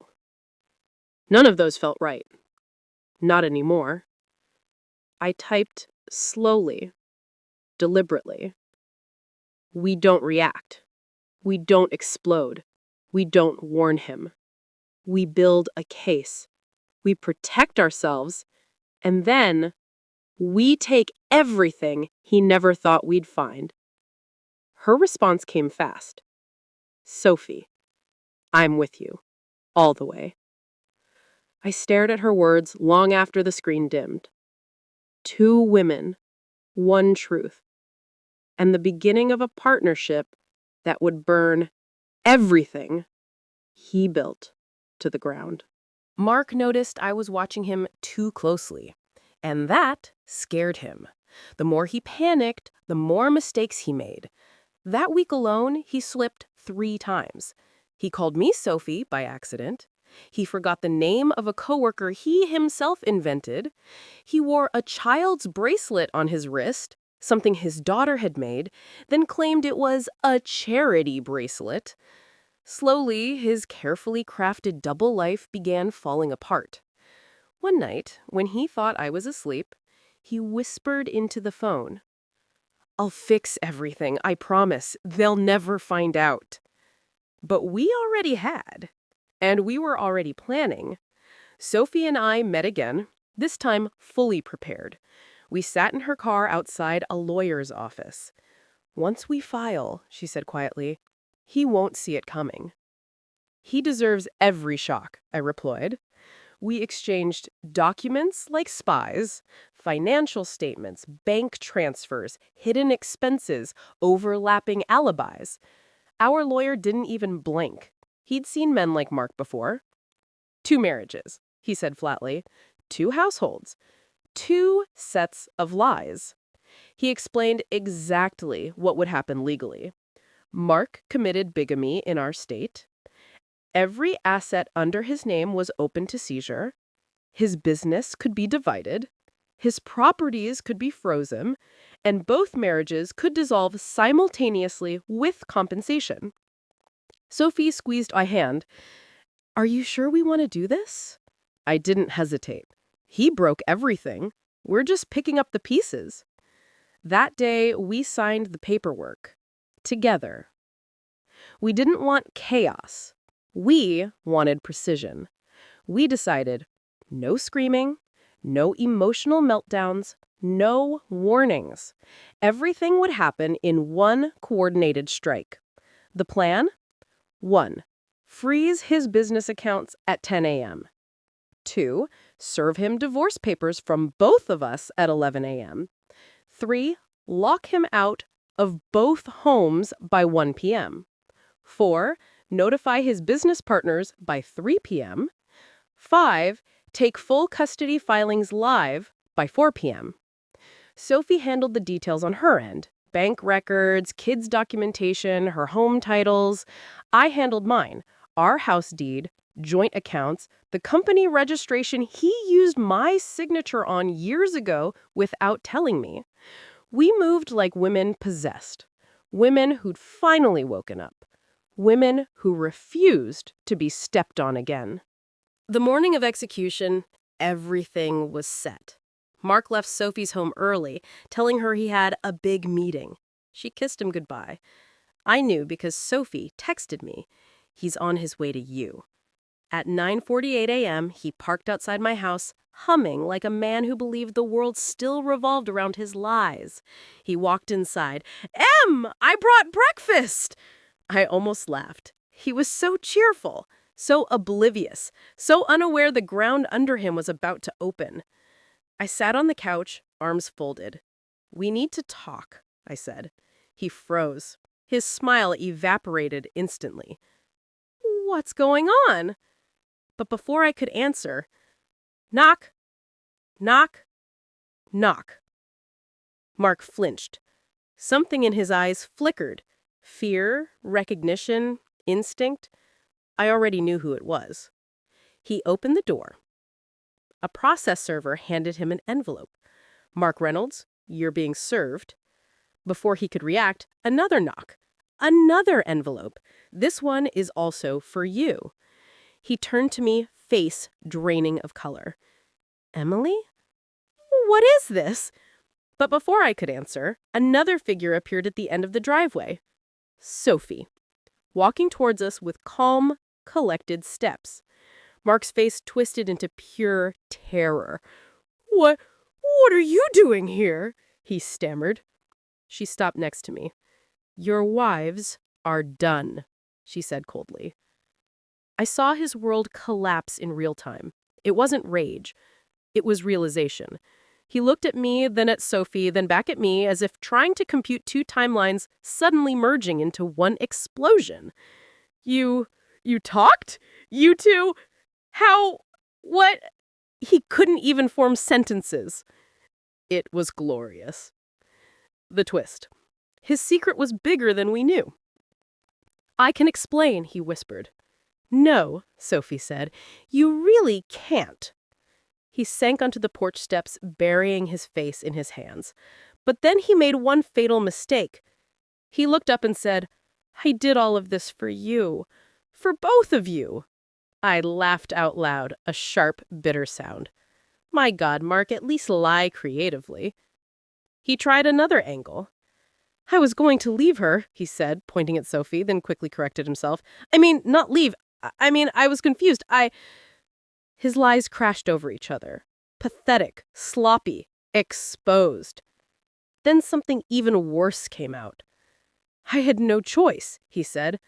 None of those felt right. Not anymore. I typed slowly, deliberately. We don't react. We don't explode. We don't warn him. We build a case. We protect ourselves, and then we take everything he never thought we'd find. Her response came fast. "Sophie, I'm with you. All the way." I stared at her words long after the screen dimmed. 2 women, 1 truth, and the beginning of a partnership that would burn everything he built to the ground. Mark noticed I was watching him too closely, and that scared him. The more he panicked, the more mistakes he made. That week alone, he slipped 3 times. He called me Sophie by accident. He forgot the name of a coworker he himself invented. He wore a child's bracelet on his wrist, something his daughter had made, then claimed it was a charity bracelet. Slowly, his carefully crafted double life began falling apart. One night, when he thought I was asleep, he whispered into the phone, "I'll fix everything, I promise. They'll never find out." But we already had. And we were already planning. Sophie and I met again, this time fully prepared. We sat in her car outside a lawyer's office. "Once we file," she said quietly, "he won't see it coming." "He deserves every shock," I replied. We exchanged documents like spies, financial statements, bank transfers, hidden expenses, overlapping alibis. Our lawyer didn't even blink. He'd seen men like Mark before. 2 marriages, he said flatly. 2 households. 2 sets of lies. He explained exactly what would happen legally. Mark committed bigamy in our state. Every asset under his name was open to seizure. His business could be divided. His properties could be frozen. And both marriages could dissolve simultaneously with compensation. Sophie squeezed my hand. Are you sure we want to do this? I didn't hesitate. He broke everything. We're just picking up the pieces. That day, we signed the paperwork. Together. We didn't want chaos. We wanted precision. We decided no screaming, no emotional meltdowns, no warnings. Everything would happen in one coordinated strike. The plan? 1. Freeze his business accounts at 10 a.m. 2. Serve him divorce papers from both of us at 11 a.m. 3. Lock him out of both homes by 1 p.m. 4. Notify his business partners by 3 p.m. 5. Take full custody filings live by 4 p.m. Sophie handled the details on her end. Bank records, kids' documentation, her home titles. I handled mine. Our house deed, joint accounts, the company registration he used my signature on years ago without telling me. We moved like women possessed. Women who'd finally woken up. Women who refused to be stepped on again. The morning of execution, everything was set. Mark left Sophie's home early, telling her he had a big meeting. She kissed him goodbye. I knew because Sophie texted me. He's on his way to you. At 9:48 a.m., he parked outside my house, humming like a man who believed the world still revolved around his lies. He walked inside. I brought breakfast! I almost laughed. He was so cheerful, so oblivious, so unaware the ground under him was about to open. I sat on the couch, arms folded. We need to talk, I said. He froze. His smile evaporated instantly. What's going on? But before I could answer, knock, knock, knock. Mark flinched. Something in his eyes flickered. Fear, recognition, instinct. I already knew who it was. He opened the door. A process server handed him an envelope. Mark Reynolds, you're being served. Before he could react, another knock. Another envelope. This one is also for you. He turned to me, face draining of color. Emily? What is this? But before I could answer, another figure appeared at the end of the driveway. Sophie, walking towards us with calm, collected steps. Mark's face twisted into pure terror. What are you doing here? He stammered. She stopped next to me. Your wives are done, she said coldly. I saw his world collapse in real time. It wasn't rage. It was realization. He looked at me, then at Sophie, then back at me, as if trying to compute 2 timelines suddenly merging into one explosion. You talked? You two? How? What? He couldn't even form sentences. It was glorious. The twist. His secret was bigger than we knew. I can explain, he whispered. No, Sophie said. You really can't. He sank onto the porch steps, burying his face in his hands. But then he made one fatal mistake. He looked up and said, I did all of this for you. For both of you. I laughed out loud, a sharp, bitter sound. My God, Mark, at least lie creatively. He tried another angle. I was going to leave her, he said, pointing at Sophie, then quickly corrected himself. Not leave. I was confused. His lies crashed over each other. Pathetic, sloppy, exposed. Then something even worse came out. I had no choice, he said.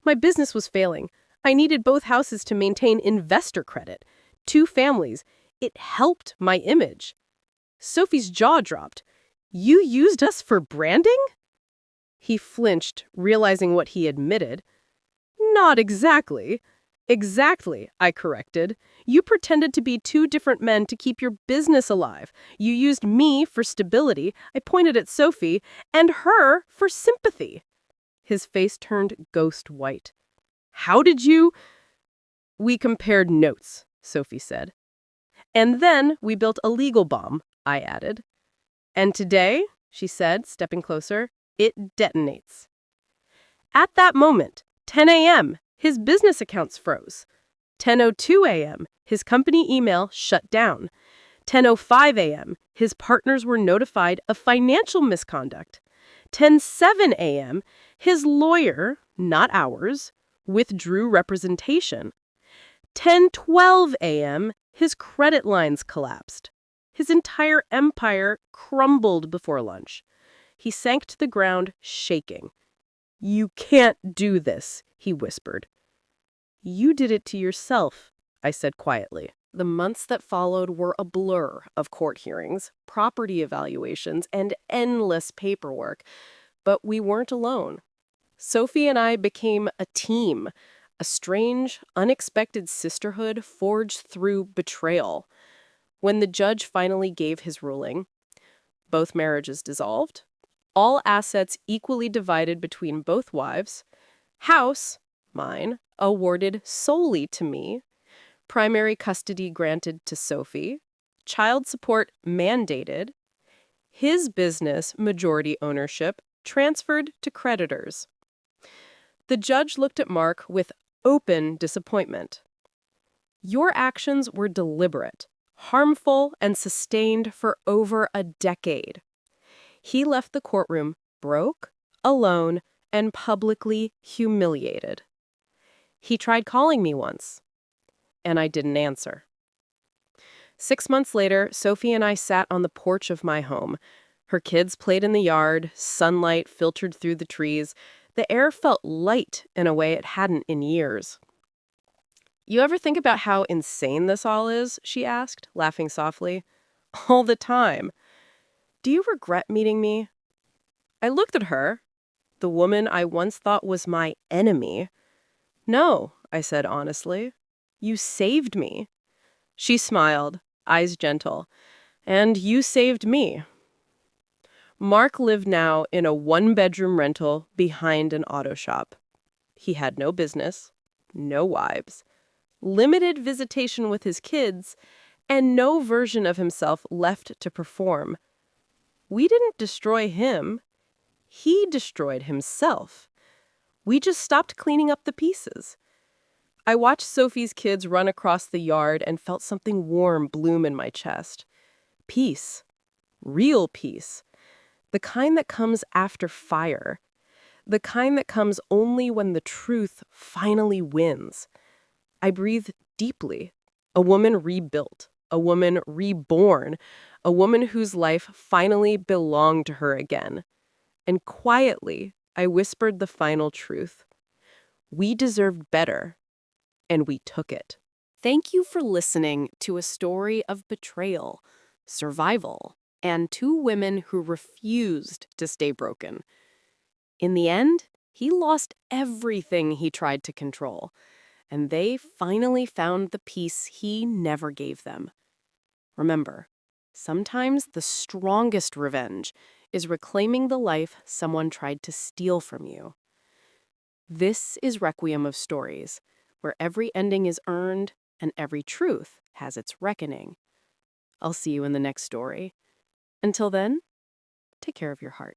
My business was failing. I needed both houses to maintain investor credit. 2 families. It helped my image. Sophie's jaw dropped. You used us for branding? He flinched, realizing what he admitted. Not exactly. Exactly, I corrected. You pretended to be two different men to keep your business alive. You used me for stability, I pointed at Sophie, and her for sympathy. His face turned ghost white. How did you? We compared notes, Sophie said. And then we built a legal bomb, I added. And today, she said, stepping closer, it detonates. At that moment, 10 a.m., his business accounts froze. 10:02 a.m., his company email shut down. 10:05 a.m., his partners were notified of financial misconduct. 10:07 a.m., his lawyer, not ours, withdrew representation. 10:12 a.m., his credit lines collapsed. His entire empire crumbled before lunch. He sank to the ground, shaking. You can't do this, he whispered. You did it to yourself, I said quietly. The months that followed were a blur of court hearings, property evaluations, and endless paperwork. But we weren't alone. Sophie and I became a team, a strange, unexpected sisterhood forged through betrayal. When the judge finally gave his ruling, both marriages dissolved, all assets equally divided between both wives, house, mine, awarded solely to me, primary custody granted to Sophie, child support mandated, his business majority ownership transferred to creditors. The judge looked at Mark with open disappointment. Your actions were deliberate, harmful, and sustained for over a decade. He left the courtroom broke, alone, and publicly humiliated. He tried calling me once, and I didn't answer. 6 months later, Sophie and I sat on the porch of my home. Her kids played in the yard, sunlight filtered through the trees. The air felt light in a way it hadn't in years. You ever think about how insane this all is? She asked, laughing softly. All the time. Do you regret meeting me? I looked at her, the woman I once thought was my enemy. No, I said honestly. You saved me. She smiled, eyes gentle. And you saved me. Mark lived now in a one-bedroom rental behind an auto shop. He had no business, no wives, limited visitation with his kids, and no version of himself left to perform. We didn't destroy him. He destroyed himself. We just stopped cleaning up the pieces. I watched Sophie's kids run across the yard and felt something warm bloom in my chest. Peace. Real peace. The kind that comes after fire. The kind that comes only when the truth finally wins. I breathed deeply. A woman rebuilt. A woman reborn. A woman whose life finally belonged to her again. And quietly, I whispered the final truth. We deserved better, and we took it. Thank you for listening to a story of betrayal, survival, and two women who refused to stay broken. In the end, he lost everything he tried to control, and they finally found the peace he never gave them. Remember, sometimes the strongest revenge is reclaiming the life someone tried to steal from you. This is Requiem of Stories, where every ending is earned and every truth has its reckoning. I'll see you in the next story. Until then, take care of your heart.